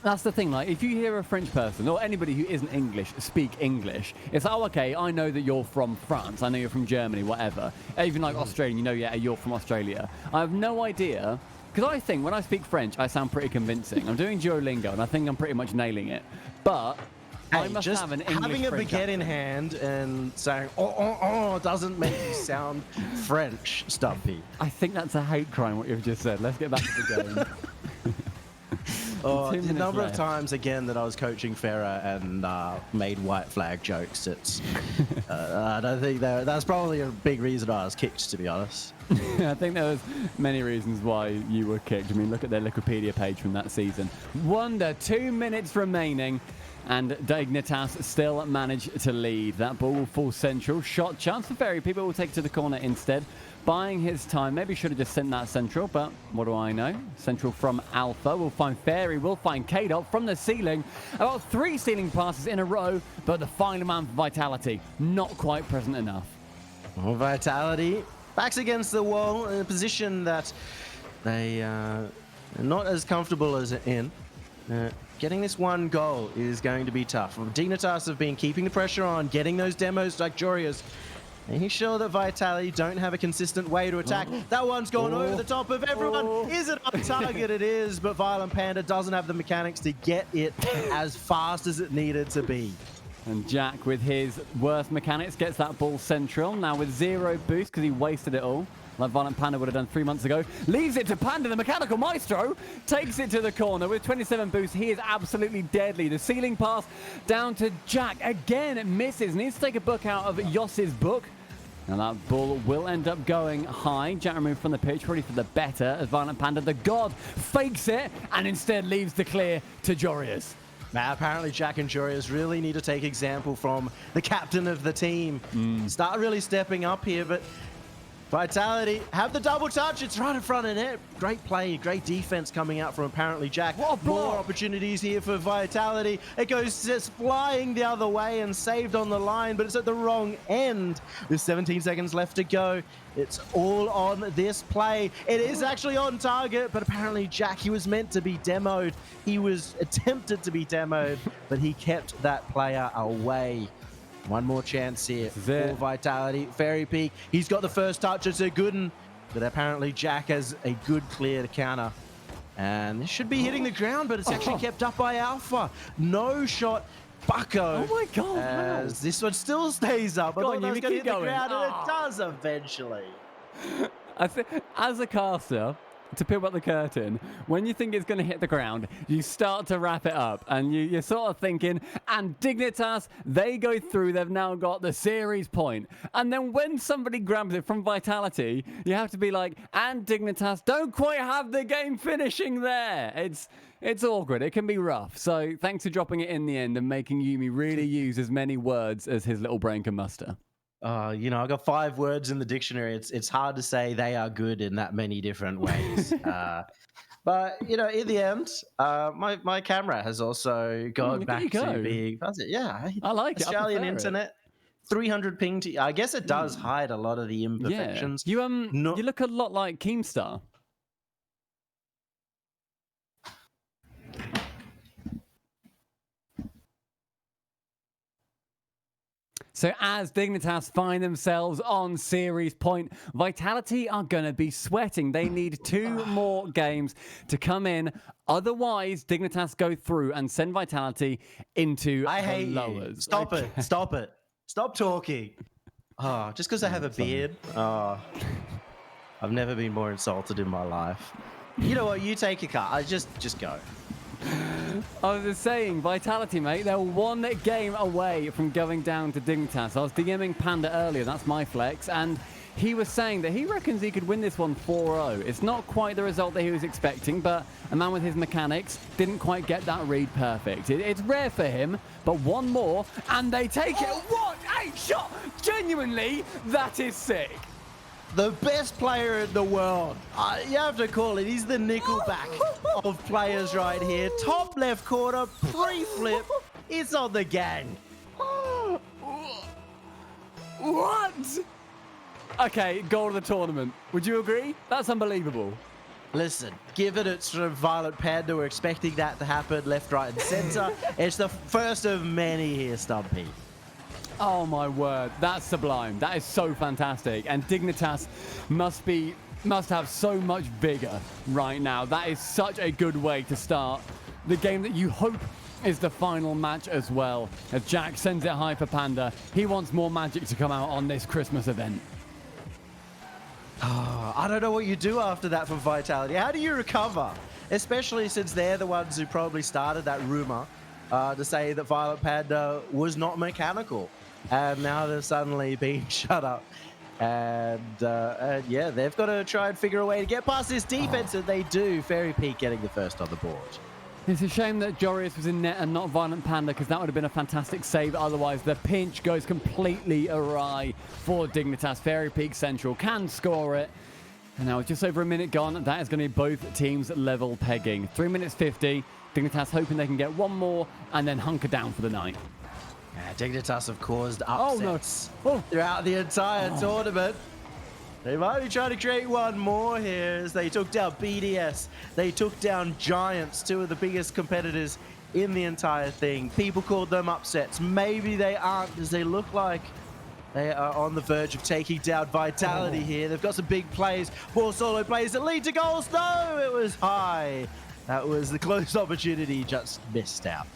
That's the thing, like, if you hear a French person, or anybody who isn't English, speak English, it's like, oh, okay, I know that you're from France, I know you're from Germany, whatever. Even like Australian, yeah, you're from Australia. I have no idea, because I think when I speak French, I sound pretty convincing. I'm doing Duolingo, and I think I'm pretty much nailing it. But I must just have an English having a French baguette in accent. hand and saying, doesn't make you sound French, Stumpy. I think that's a hate crime, what you've just said. Let's get back to the game. Oh, 2 the minutes number left. of times again that I was coaching Farah and made white flag jokes. It's I don't think that's probably a big reason I was kicked, to be honest. I think there was many reasons why you were kicked. I mean, look at their Wikipedia page from that season. Wonder, 2 minutes remaining, and Dignitas still managed to lead. That ball will fall central. Shot chance for Fairy. People will take it to the corner instead. Buying his time. Maybe should have just sent that central, but what do I know? Central from Alpha. We'll find Fairy. We'll find K-Dot from the ceiling. About 3 ceiling passes in a row, but the final man for Vitality not quite present enough. Well, Vitality backs against the wall in a position that they are not as comfortable as in. Getting this one goal is going to be tough. Dignitas have been keeping the pressure on, getting those demos like Joria's. Making sure that Vitality don't have a consistent way to attack. That one's gone over the top of everyone. Is it on target? It is, but Violent Panda doesn't have the mechanics to get it as fast as it needed to be. And Jack, with his worst mechanics, gets that ball central. Now with 0 boost because he wasted it all, like Violent Panda would have done 3 months ago. Leaves it to Panda, the mechanical maestro. Takes it to the corner. With 27 boost, he is absolutely deadly. The ceiling pass down to Jack. Again, it misses. Needs to take a book out of Yoss's book. And that ball will end up going high. Jack removed from the pitch, probably for the better, as Violent Panda, the god, fakes it and instead leaves the clear to Jorias. Now, apparently Jack and Jorias really need to take example from the captain of the team. Start really stepping up here, but Vitality have the double touch. It's right in front of net. Great play, great defense coming out from apparently Jack. What a block. More opportunities here for Vitality. It goes just flying the other way and saved on the line, but it's at the wrong end. With 17 seconds left to go. It's all on this play. It is actually on target, but apparently Jack, he was meant to be demoed. He was attempted to be demoed, but he kept that player away. One more chance here for Vitality. Fairy Peak, he's got the first touch. It's a good one, but apparently Jack has a good clear to counter. And this should be hitting the ground, but it's actually kept up by Alpha. No shot, Bucko. Oh my God, as this one still stays up. I Go thought on, that was Yumi, going to keep hit the going. ground, and it does eventually. I think, as a caster, to peel back the curtain, when you think it's going to hit the ground, you start to wrap it up, and you're sort of thinking, and Dignitas, they go through, they've now got the series point. And then when somebody grabs it from Vitality, you have to be like, and Dignitas don't quite have the game finishing there. It's awkward. It can be rough. So thanks for dropping it in the end and making Yumi really use as many words as his little brain can muster. I got 5 words in the dictionary. It's hard to say they are good in that many different ways. But, in the end, my camera has also gone back to being fuzzy. Yeah. I like it. I Australian prefer it. internet. 300 ping. I guess it does hide a lot of the Yeah. imperfections. You No, you look a lot like Keemstar. So as Dignitas find themselves on series point, Vitality are going to be sweating. They need 2 more games to come in. Otherwise, Dignitas go through and send Vitality into I the hate lowers. you. Stop it. Stop it. Stop talking. Oh, just because I have a beard. Oh, I've never been more insulted in my life. You know what? You take your car. I just go. I was just saying, Vitality, mate, they're 1 game away from going down to Dignitas. I was DMing Panda earlier, that's my flex, and he was saying that he reckons he could win this one 4-0. It's not quite the result that he was expecting, but a man with his mechanics didn't quite get that read perfect. It's rare for him, but 1 more, and they take it. What a shot! Genuinely, that is sick. The best player in the world. You have to call it. He's the Nickelback of players right here. Top left corner, pre-flip. It's on the gang. What? Okay, goal of the tournament. Would you agree? That's unbelievable. Listen, given it's from Violet Panda, we're expecting that to happen left, right, and center. It's the first of many here, Stumpy. Oh my word, that's sublime. That is so fantastic. And Dignitas must have so much vigor right now. That is such a good way to start the game that you hope is the final match as well. As Jack sends it high for Panda, he wants more magic to come out on this Christmas event. I don't know what you do after that for Vitality. How do you recover? Especially since they're the ones who probably started that rumor to say that Violet Panda was not mechanical. And now they're suddenly being shut up. And yeah, they've got to try and figure a way to get past this defense, and they do. Fairy Peak getting the first on the board. It's a shame that Jorius was in net and not Violent Panda, because that would have been a fantastic save. Otherwise, the pinch goes completely awry for Dignitas. Fairy Peak Central can score it. And now with just over a minute gone, that is going to be both teams level pegging. 3 minutes 50. Dignitas hoping they can get 1 more and then hunker down for the night. Yeah, Dignitas have caused upsets throughout the entire tournament. They might be trying to create 1 more here as they took down BDS. They took down Giants, 2 of the biggest competitors in the entire thing. People called them upsets. Maybe they aren't, as they look like they are on the verge of taking down Vitality here. They've got some big plays, 4 solo plays that lead to goals. No, it was high. That was the close opportunity, just missed out.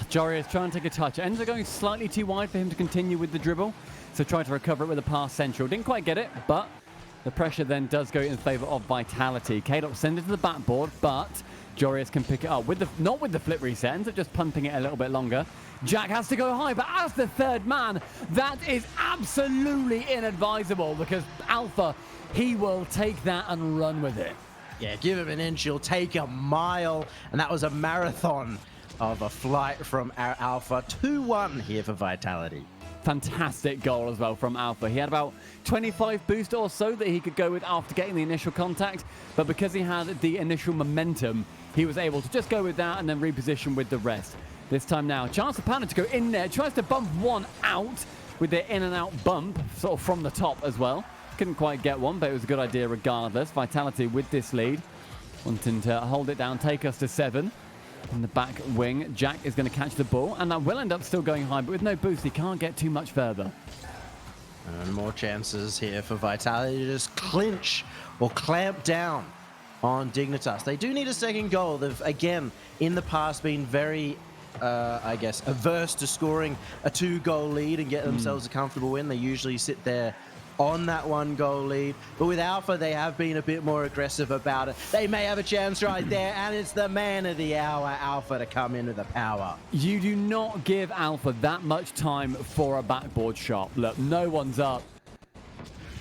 Jorius trying to take a touch. Ends up going slightly too wide for him to continue with the dribble. So try to recover it with a pass central. Didn't quite get it, but the pressure then does go in favor of Vitality. K-Dot sends it to the backboard, but Jorius can pick it up. Not with the flip reset, ends up just pumping it a little bit longer. Jack has to go high, but as the 3rd man, that is absolutely inadvisable, because Alpha, he will take that and run with it. Yeah, give him an inch, he'll take a mile, and that was a marathon of a flight from our Alpha. 2-1 here for Vitality. Fantastic goal as well from Alpha. He had about 25 boost or so that he could go with after getting the initial contact, but because he had the initial momentum, he was able to just go with that and then reposition with the rest. This time now, chance for Panda to go in there, tries to bump 1 out with their in and out bump, sort of from the top as well. Couldn't quite get one, but it was a good idea regardless. Vitality with this lead, wanting to hold it down, take us to 7. In the back wing, Jack is going to catch the ball, and that will end up still going high, but with no boost, he can't get too much further. And more chances here for Vitality to just clinch or clamp down on Dignitas. They do need a second goal. They've, again, in the past been very, I guess, averse to scoring a 2-goal lead and get themselves a comfortable win. They usually sit there on that 1-goal lead. But with Alpha, they have been a bit more aggressive about it. They may have a chance right there, and it's the man of the hour, Alpha, to come in with the power. You do not give Alpha that much time for a backboard shot. Look, no one's up.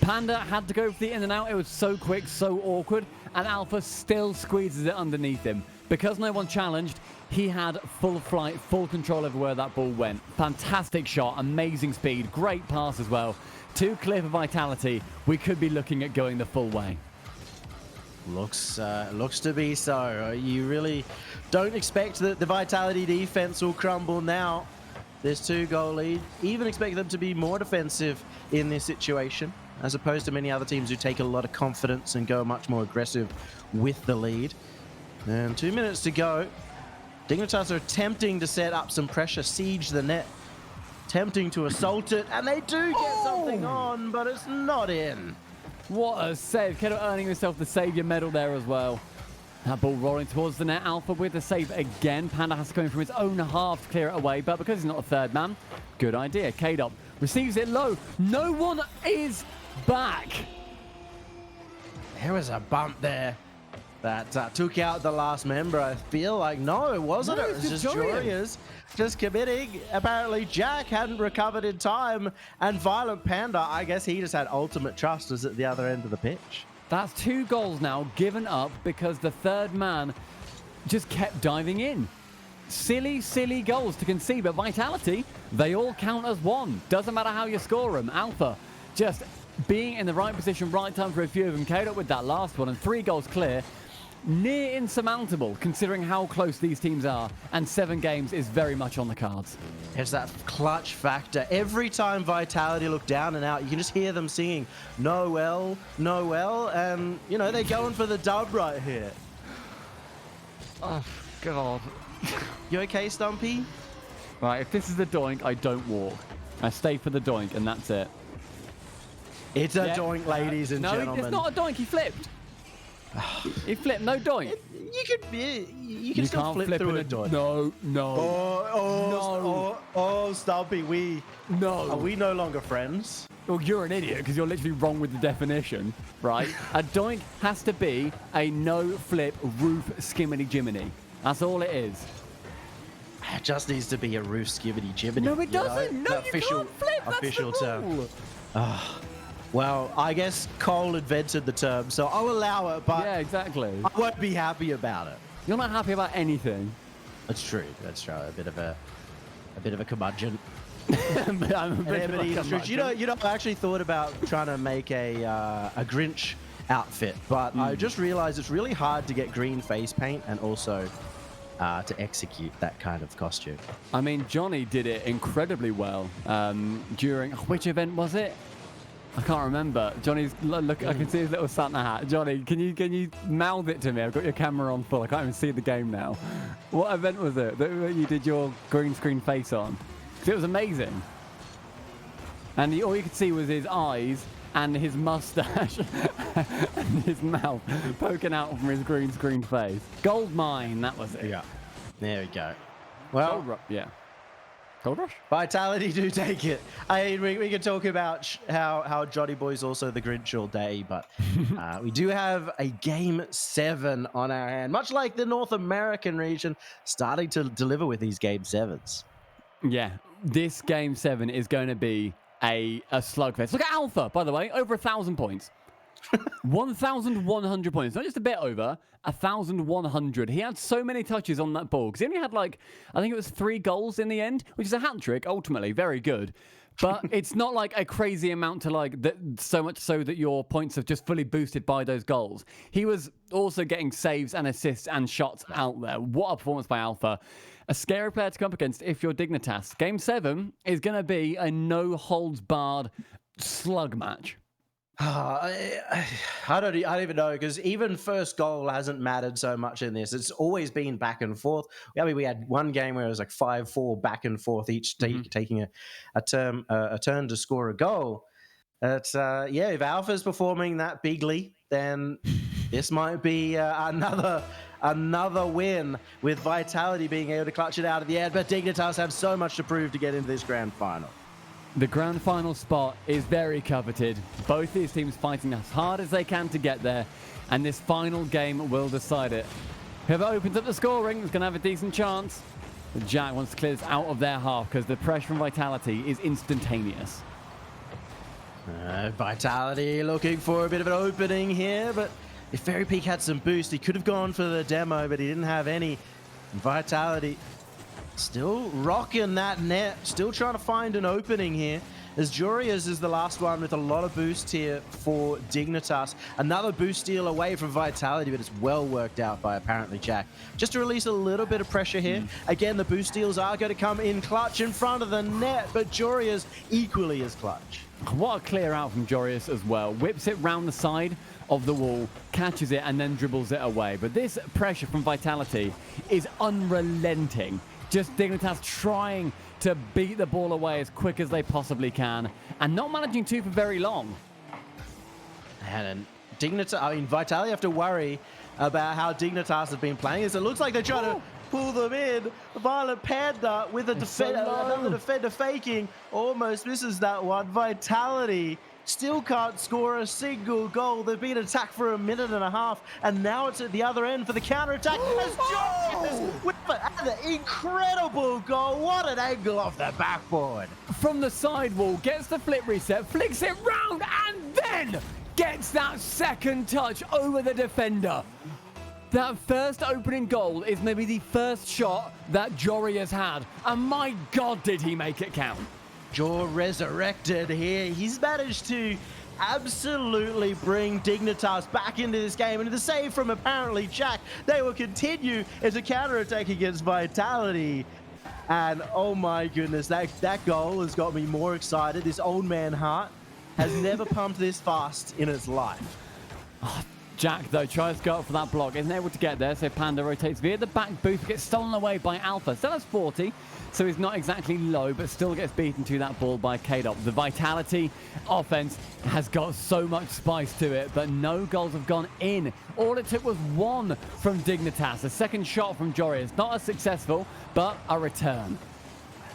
Panda had to go for the in and out. It was so quick, so awkward, and Alpha still squeezes it underneath him. Because no one challenged, he had full flight, full control over where that ball went. Fantastic shot, amazing speed, great pass as well. Too clear for Vitality. We could be looking at going the full way. Looks to be so. You really don't expect that the Vitality defense will crumble now. this 2-goal lead. Even expect them to be more defensive in this situation, as opposed to many other teams who take a lot of confidence and go much more aggressive with the lead. And 2 minutes to go. Dignitas are attempting to set up some pressure, siege the net, attempting to assault it, and they do get something on, but it's not in. What a save. Keto earning himself the savior medal there as well. That ball rolling towards the net. Alpha with the save again. Panda has to come in from his own half to clear it away, but because he's not a third man, good idea. K-Dop receives it low. No one is back. There was a bump there that took out the last member. I feel like, no, it wasn't. No, It was it's just Jorius just committing. Apparently, Jack hadn't recovered in time, and Violent Panda, I guess he just had ultimate trust, was at the other end of the pitch. That's 2 goals now given up because the third man just kept diving in. Silly, silly goals to concede, but Vitality, they all count as 1. Doesn't matter how you score them. Alpha just being in the right position, right time for a few of them. K-Dop with that last one, and 3 goals clear. Near insurmountable considering how close these teams are, and 7 games is very much on the cards. There's that clutch factor. Every time Vitality look down and out, you can just hear them singing Noel, Noel, and you know they're going for the dub right here. Oh God. You okay, Stumpy? Right, if this is the doink, I don't walk. I stay for the doink, and that's it. It's a doink, ladies and gentlemen. No, it's not a doink. He flipped. He flipped. No doink. You can still can't flip through in a doink. No. Oh, Stumpy, No. are we no longer friends? Well, you're an idiot because you're literally wrong with the definition, right? A doink has to be a no-flip roof skimmity jiminy. That's all it is. It just needs to be a roof skibbity jibbity. No, it doesn't. No, you can't flip. That's official the rule. term. Well, I guess Cole invented the term, so I'll allow it, but Yeah, exactly. I won't be happy about it. You're not happy about anything. That's true. That's true. A bit of a curmudgeon. I'm a bit of a curmudgeon. You know, I actually thought about trying to make a Grinch outfit, but I just realized it's really hard to get green face paint and also to execute that kind of costume. I mean, Johnny did it incredibly well during which event was it? I can't remember. Johnny's look. I can see his little Santa hat. Johnny, can you mouth it to me? I've got your camera on full. I can't even see the game now. What event was it that you did your green screen face on? 'Cause it was amazing. And all you could see was his eyes and his mustache and his mouth poking out from his green screen face. Gold mine, that was it. Yeah. There we go. Well, Yeah. Gold Rush? Vitality do take it. I mean, we can talk about how Johnny Boy's also the Grinch all day, but we do have a Game 7 on our hand, much like the North American region, starting to deliver with these Game 7s. Yeah, this Game 7 is going to be a slugfest. Look at Alpha, by the way, over 1,000 points. 1,100 points, not just a bit over, 1,100. He had so many touches on that ball because he only had I think it was 3 goals in the end, which is a hat trick, ultimately, very good. But it's not like a crazy amount to so much so that your points have just fully boosted by those goals. He was also getting saves and assists and shots out there. What a performance by Alpha. A scary player to come up against if you're Dignitas. Game 7 is going to be a no-holds-barred slug match. I don't even know, because even first goal hasn't mattered so much in this. It's always been back and forth. I mean, we had one game where it was like 5-4 back and forth, each taking a turn to score a goal. But if Alpha's performing that bigly, then this might be another win, with Vitality being able to clutch it out of the air. But Dignitas have so much to prove to get into this grand final. The grand final spot is very coveted. Both these teams fighting as hard as they can to get there, and this final game will decide it. Whoever opens up the scoring is going to have a decent chance. But Jack wants to clear this out of their half because the pressure from Vitality is instantaneous. Vitality looking for a bit of an opening here, but if Fairy Peak had some boost, he could have gone for the demo, but he didn't have any. Vitality still rocking that net, still trying to find an opening here. as Jorius is the last one with a lot of boost here for Dignitas. Another boost steal away from Vitality, but it's well worked out by apparently Jack. Just to release a little bit of pressure here. Again, the boost steals are going to come in clutch in front of the net, but Jorius equally as clutch. What a clear out from Jorius as well. Whips it round the side of the wall, catches it, and then dribbles it away. But this pressure from Vitality is unrelenting. Just Dignitas trying to beat the ball away as quick as they possibly can, and not managing to for very long. And Vitality have to worry about how Dignitas have been playing this. It looks like they're trying to pull them in. Violent Panda with a another defender faking. Almost misses that one. Vitality still can't score a single goal. They've been attacked for a minute and a half, and now it's at the other end for the counter-attack. As Jorius with an incredible goal. What an angle off the backboard. From the sidewall, gets the flip reset, flicks it round, and then gets that second touch over the defender. That first opening goal is maybe the first shot that Jorius had, and my God, did he make it count. Jaw resurrected here. He's managed to absolutely bring Dignitas back into this game. And the save from apparently Jack, they will continue as a counter-attack against Vitality. And oh my goodness, that goal has got me more excited. This old man heart has never pumped this fast in its life. Jack, though, tries to go up for that block. Isn't able to get there, so Panda rotates via the back booth, gets stolen away by Alpha. Still has 40, so he's not exactly low, but still gets beaten to that ball by K-Dop. The Vitality offense has got so much spice to it, but no goals have gone in. All it took was one from Dignitas, a second shot from Jorius. Not as successful, but a return.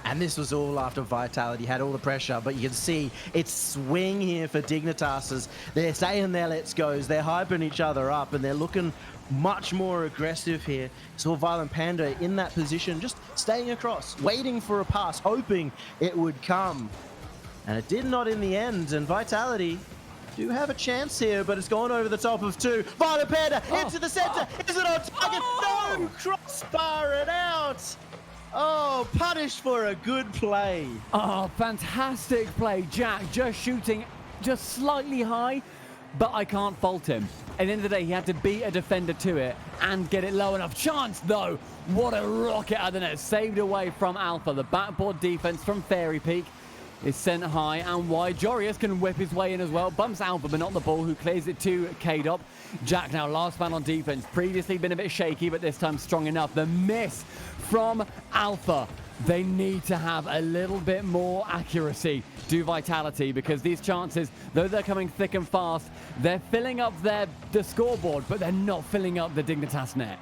And this was all after Vitality had all the pressure, but you can see it's swing here for Dignitas as they're saying their let's goes, they're hyping each other up, and they're looking much more aggressive here. Saw Violent Panda in that position, just staying across, waiting for a pass, hoping it would come. And it did not in the end, and Vitality do have a chance here, but it's gone over the top of two. Violent Panda into the center. Is it on target? No! Crossbar it out. Oh, punished for a good play. Oh, fantastic play. Jack just shooting just slightly high, but I can't fault him. At the end of the day, he had to beat a defender to it and get it low enough. Chance, though. What a rocket out of the net. Saved away from Alpha. The backboard defense from Fairy Peak is sent high and wide. Jorius can whip his way in as well. Bumps Alpha, but not the ball, who clears it to K-Dop. Jack now last man on defense. Previously been a bit shaky, but this time strong enough. The miss from Alpha. They need to have a little bit more accuracy, do Vitality, because these chances, though they're coming thick and fast, they're filling up the scoreboard, but they're not filling up the Dignitas net.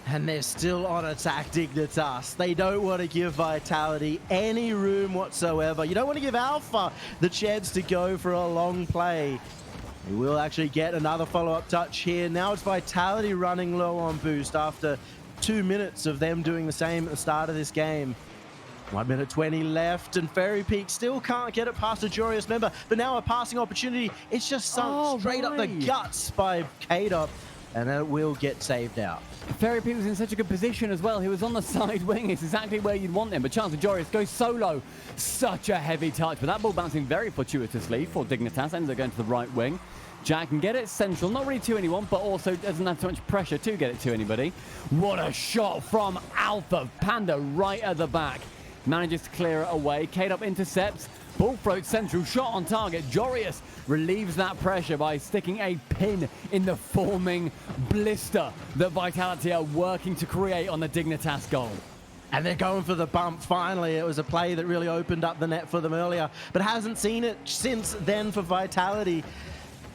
And they're still on attack, Dignitas. They don't want to give Vitality any room whatsoever. You don't want to give Alpha the chance to go for a long play. They will actually get another follow-up touch here. Now it's Vitality running low on boost after 2 minutes of them doing the same at the start of this game. 1 minute 20 left, and Fairy Peak still can't get it past a Jorius member, but now a passing opportunity. It's just sunk straight up the guts by K-Dop, and it will get saved out. Fairy Peak was in such a good position as well. He was on the side wing. It's exactly where you'd want him. But chance of Jorius goes solo. Such a heavy touch. But that ball bouncing very fortuitously for Dignitas. Ends up going to the right wing. Jack can get it central. Not really to anyone, but also doesn't have too much pressure to get it to anybody. What a shot from Alpha. Panda right at the back. Manages to clear it away. K-Dop intercepts. Ball float central, shot on target. Jorius relieves that pressure by sticking a pin in the forming blister that Vitality are working to create on the Dignitas goal. And they're going for the bump finally. It was a play that really opened up the net for them earlier, but hasn't seen it since then for Vitality.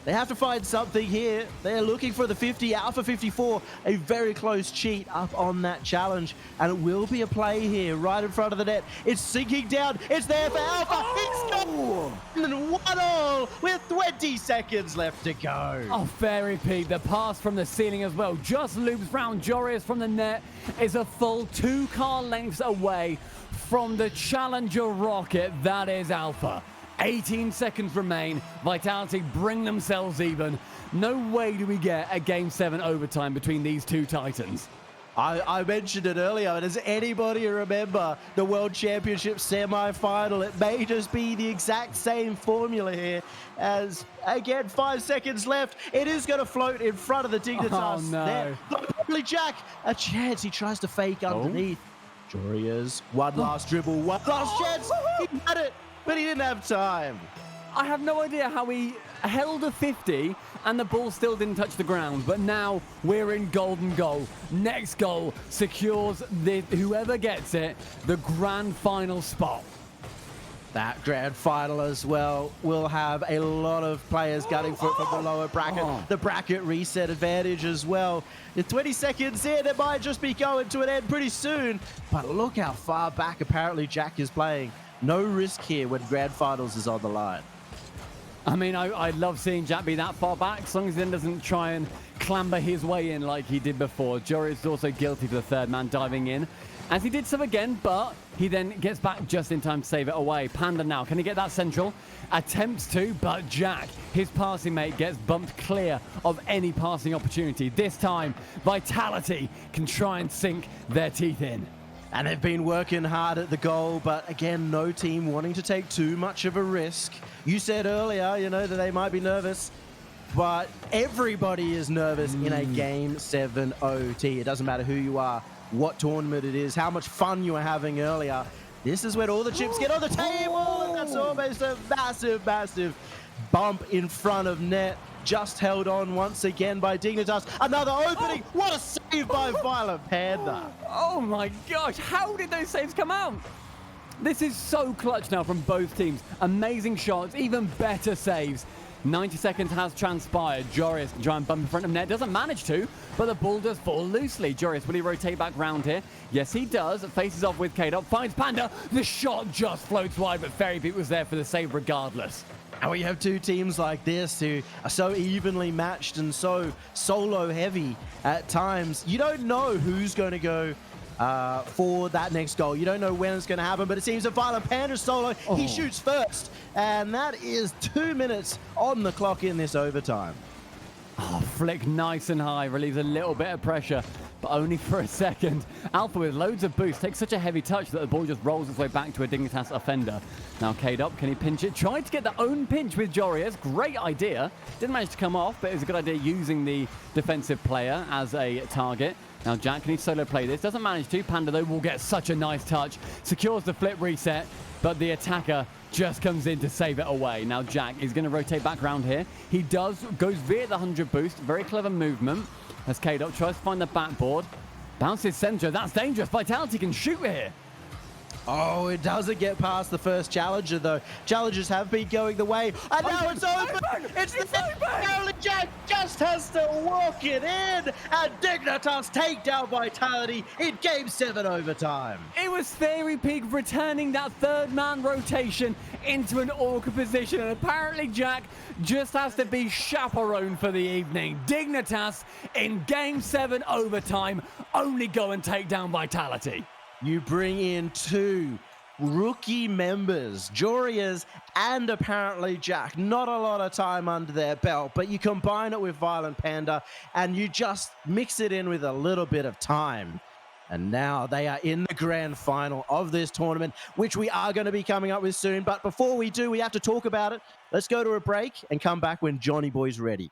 They have to find something here. They're looking for the 50, Alpha 54, a very close cheat up on that challenge. And it will be a play here, right in front of the net. It's sinking down. It's there for Alpha. It's gone. And 1-1 with 20 seconds left to go. Oh, Fairy Peak, the pass from the ceiling as well. Just loops round Jorius from the net. Is a full 2 car lengths away from the challenger rocket. That is Alpha. 18 seconds remain. Vitality bring themselves even. No way do we get a Game 7 overtime between these two titans. I mentioned it earlier. Does anybody remember the World Championship semi-final? It may just be the exact same formula here as, again, 5 seconds left. It is going to float in front of the Dignitas. Oh, no. There, probably Jack, a chance. He tries to fake underneath. Joria's one last dribble, one last chance. He had it, but he didn't have time. I have no idea how he held a 50 and the ball still didn't touch the ground, but now we're in golden goal. Next goal secures whoever gets it the grand final spot. That grand final as well will have a lot of players gunning for it from the lower bracket. The bracket reset advantage as well. The 20 seconds in, it might just be going to an end pretty soon. But look how far back apparently Jack is playing. No risk here when grand finals is on the line. I mean, I love seeing Jack be that far back, as long as he then doesn't try and clamber his way in like he did before. Jory is also guilty for the third man diving in, as he did so again, but he then gets back just in time to save it away. Panda now, can he get that central? Attempts to, but Jack, his passing mate, gets bumped clear of any passing opportunity. This time, Vitality can try and sink their teeth in. And they've been working hard at the goal, but again, no team wanting to take too much of a risk. You said earlier, you know, that they might be nervous, but everybody is nervous in a Game 7 OT. It doesn't matter who you are, what tournament it is, how much fun you were having earlier. This is when all the chips get on the table, and that's almost a massive, massive bump in front of net. Just held on once again by Dignitas. Another opening. What a save by Violent Panda. Oh my gosh, how did those saves come out? This is so clutch now from both teams. Amazing shots, even better saves. 90 seconds has transpired. Joris can try and bump in front of net. Doesn't manage to, but the ball does fall loosely. Joris, will he rotate back round here? Yes, he does. Faces off with K-Dot. Finds Panda. The shot just floats wide, but Fairy Beat was there for the save regardless. And when you have two teams like this who are so evenly matched and so solo heavy at times, you don't know who's going to go for that next goal. You don't know when it's going to happen, but it seems that Violent Panda's solo, he shoots first. And that is 2 minutes on the clock in this overtime. Oh, flick nice and high, relieves a little bit of pressure, but only for a second. Alpha with loads of boost takes such a heavy touch that the ball just rolls its way back to a Dignitas offender. Now K-Dop, can he pinch it? Tried to get the own pinch with Jorius. Great idea. Didn't manage to come off, but it was a good idea using the defensive player as a target. Now Jack, can he solo play this? Doesn't manage to. Panda, though, will get such a nice touch. Secures the flip reset, but the attacker just comes in to save it away. Now Jack is going to rotate back around here. He goes via the 100 boost. Very clever movement as K-Dot tries to find the backboard. Bounces center. That's dangerous. Vitality can shoot here. Oh, it doesn't get past the first challenger, though. Challengers have been going the way, and now it's open! It's open! Only Jack just has to walk it in, and Dignitas take down Vitality in Game 7 overtime. It was Theory Pig returning that third man rotation into an awkward position, and apparently Jack just has to be chaperone for the evening. Dignitas in Game 7 overtime only go and take down Vitality. You bring in two rookie members, Jorias and apparently Jack. Not a lot of time under their belt, but you combine it with Violent Panda and you just mix it in with a little bit of time. And now they are in the grand final of this tournament, which we are going to be coming up with soon. But before we do, we have to talk about it. Let's go to a break and come back when Johnny Boy's ready.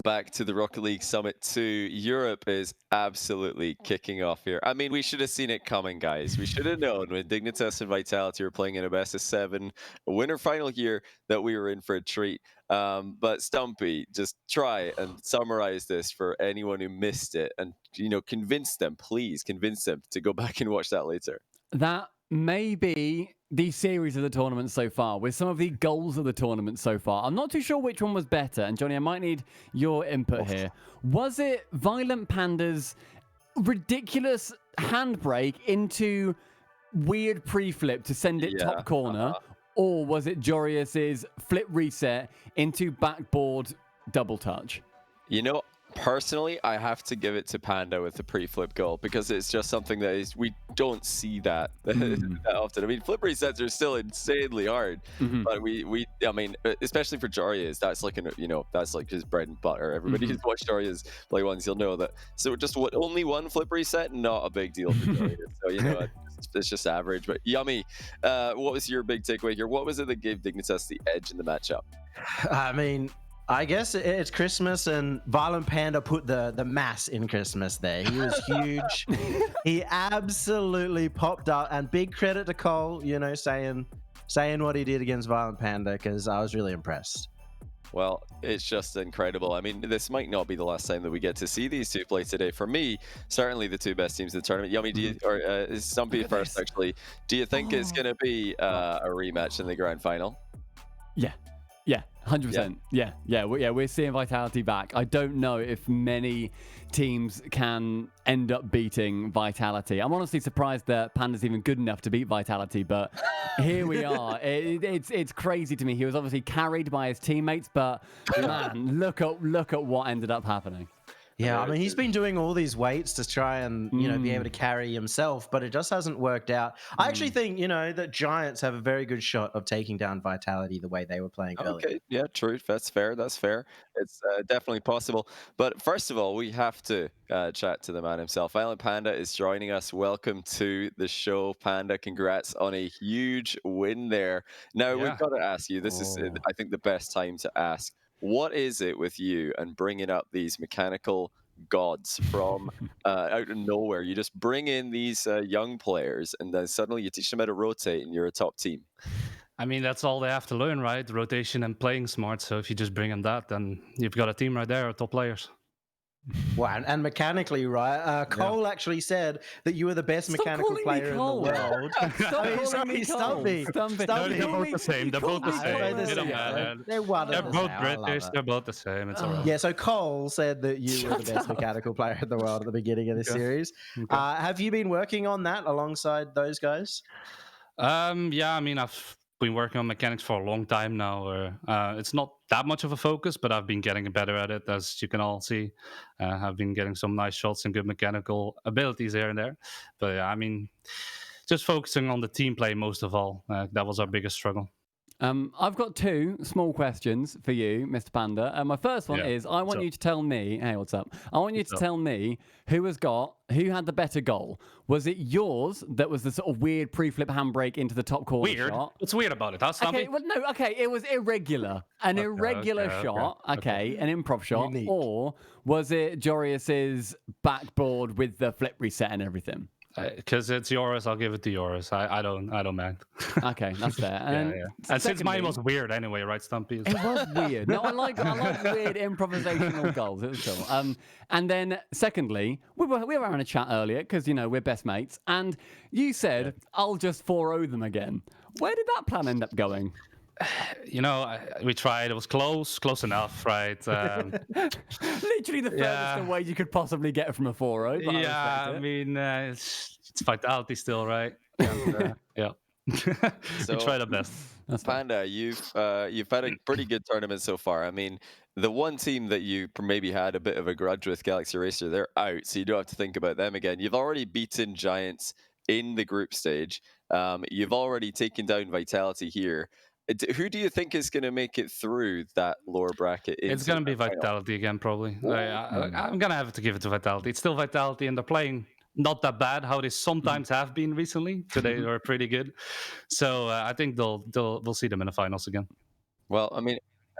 Back to the Rocket League Summit 2. Europe is absolutely kicking off here. I mean, we should have seen it coming, guys. We should have known when Dignitas and Vitality were playing in a best of 7 winter final here that we were in for a treat. But Stumpy, just try and summarize this for anyone who missed it and, you know, convince them, please convince them to go back and watch that later. That may be the series of the tournament so far, with some of the goals of the tournament so far. I'm not too sure which one was better, and Johnny, I might need your input here. Was it Violent Panda's ridiculous handbrake into weird pre-flip to send it top corner, or was it Jorius's flip reset into backboard double touch? You know, Personally, I have to give it to Panda with the pre-flip goal because it's just something that is we don't see that Mm. that often. I mean, flip resets are still insanely hard, Hmm. but we I mean, especially for Jarius, that's like that's like his bread and butter. Everybody Hmm. who's watched Jarius play once, you'll know that. So just what only one flip reset, not a big deal for Jarius. So it's just average. But Yummy, what was your big takeaway here? What was it that gave Dignitas the edge in the matchup? I mean, I guess it's Christmas, and Violent Panda put the mass in Christmas there. He was huge. He absolutely popped up, and big credit to Cole, saying what he did against Violent Panda, because I was really impressed. Well, it's just incredible. I mean, this might not be the last time that we get to see these two play today. For me, certainly the two best teams in the tournament. Yummy, Hmm. or Stumpy Look at first, this. actually. Do you think it's Oh. going to be a rematch in the grand final? Yeah, yeah, Yeah. 100%. Yeah, we're seeing Vitality back. I don't know if many teams can end up beating Vitality. I'm honestly surprised that Panda's even good enough to beat Vitality, but here we are. It's crazy to me. He was obviously carried by his teammates, but man, look at what ended up happening. Yeah, I There mean, it he's is. been doing all these weights to try and, be able to Mm, carry himself, but it just hasn't worked out. I actually mm. think, that Giants have a very good shot of taking down Vitality the way they were playing earlier. Okay, yeah, true. That's fair. That's fair. It's definitely possible. But first of all, we have to chat to the man himself. Violent Panda is joining us. Welcome to the show, Panda. Congrats on a huge win there. Now, we've Yeah. got to ask you, this is, Oh. I think, the best time to ask, what is it with you and bringing up these mechanical gods from out of nowhere? You just bring in these young players and then suddenly you teach them how to rotate and you're a top team. I mean, that's all they have to learn, right? Rotation and playing smart. So if you just bring them that, then you've got a team right there of top players. Wow, and mechanically, right? Yeah. Cole actually said that you were the best Stop mechanical calling me player in the Cole. world. Stop I mean, calling sorry, me Cole. Stumpy. Stumpy. No, Stumpy. they're both the same. You They're both called the me same. Cole They're the It don't same. earlier. matter. They're one They're and the same. both I love British. it. They're both the same. It's all right. Yeah, so Cole said that you were the Shut best up. mechanical player in the world at the beginning of this Okay. series. Okay. Have you been working on that alongside those guys? Yeah, I mean, I've been working on mechanics for a long time now. It's not that much of a focus, but I've been getting better at it, as you can all see. I've been getting some nice shots and good mechanical abilities here and there. But yeah, I mean, just focusing on the team play most of all. That was our biggest struggle. I've got two small questions for you, Mr. Panda. My first one Yeah. is I What's want up? you to tell me, hey, what's up? I want you What's to up? tell me who had the better goal. Was it yours that was the sort of weird pre-flip handbrake into the top corner Weird. shot? What's weird about it, huh, Stumpy? Okay, well, no, okay, it was irregular. An Okay, irregular okay, okay, shot, okay, an improv shot, Unique. or was it Jorius's backboard with the flip reset and everything? Because it's yours, I'll give it to yours. I don't mind. Okay, that's fair. Yeah, And yeah. And since mine secondly, was weird anyway, right, Stumpy? it was weird. No, I like weird improvisational goals. It was cool. And then secondly, we were having a chat earlier because we're best mates, and you said I'll just 4-0 them again. Where did that plan end up going? We tried. It was close enough, right? Literally the furthest Yeah. away you could possibly get from a 4-0. But Yeah, I I respect it. mean, it's vitality still, right? And, yeah, we So, tried our best. That's fair. Panda, you've had a pretty good tournament so far. I mean, the one team that you maybe had a bit of a grudge with, Galaxy Racer, they're out, so you don't have to think about them again. You've already beaten Giants in the group stage. You've already taken down Vitality here. Who do you think is going to make it through that lower bracket It's into the gonna be grand final? vitality again, probably. Mm. I'm gonna have to give it to vitality. It's still vitality, and they're playing not that bad. How they sometimes have been recently. Today they were pretty good. So I think we'll see them in the finals again. Well, I mean,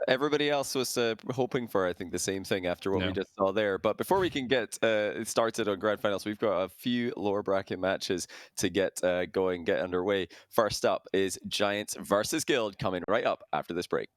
everybody else was hoping for, I think, the same thing after what we Yeah. just saw there. But before we can get started on grand finals, we've got a few lower bracket matches to get going, get underway. First up is Giants versus Guild coming right up after this break.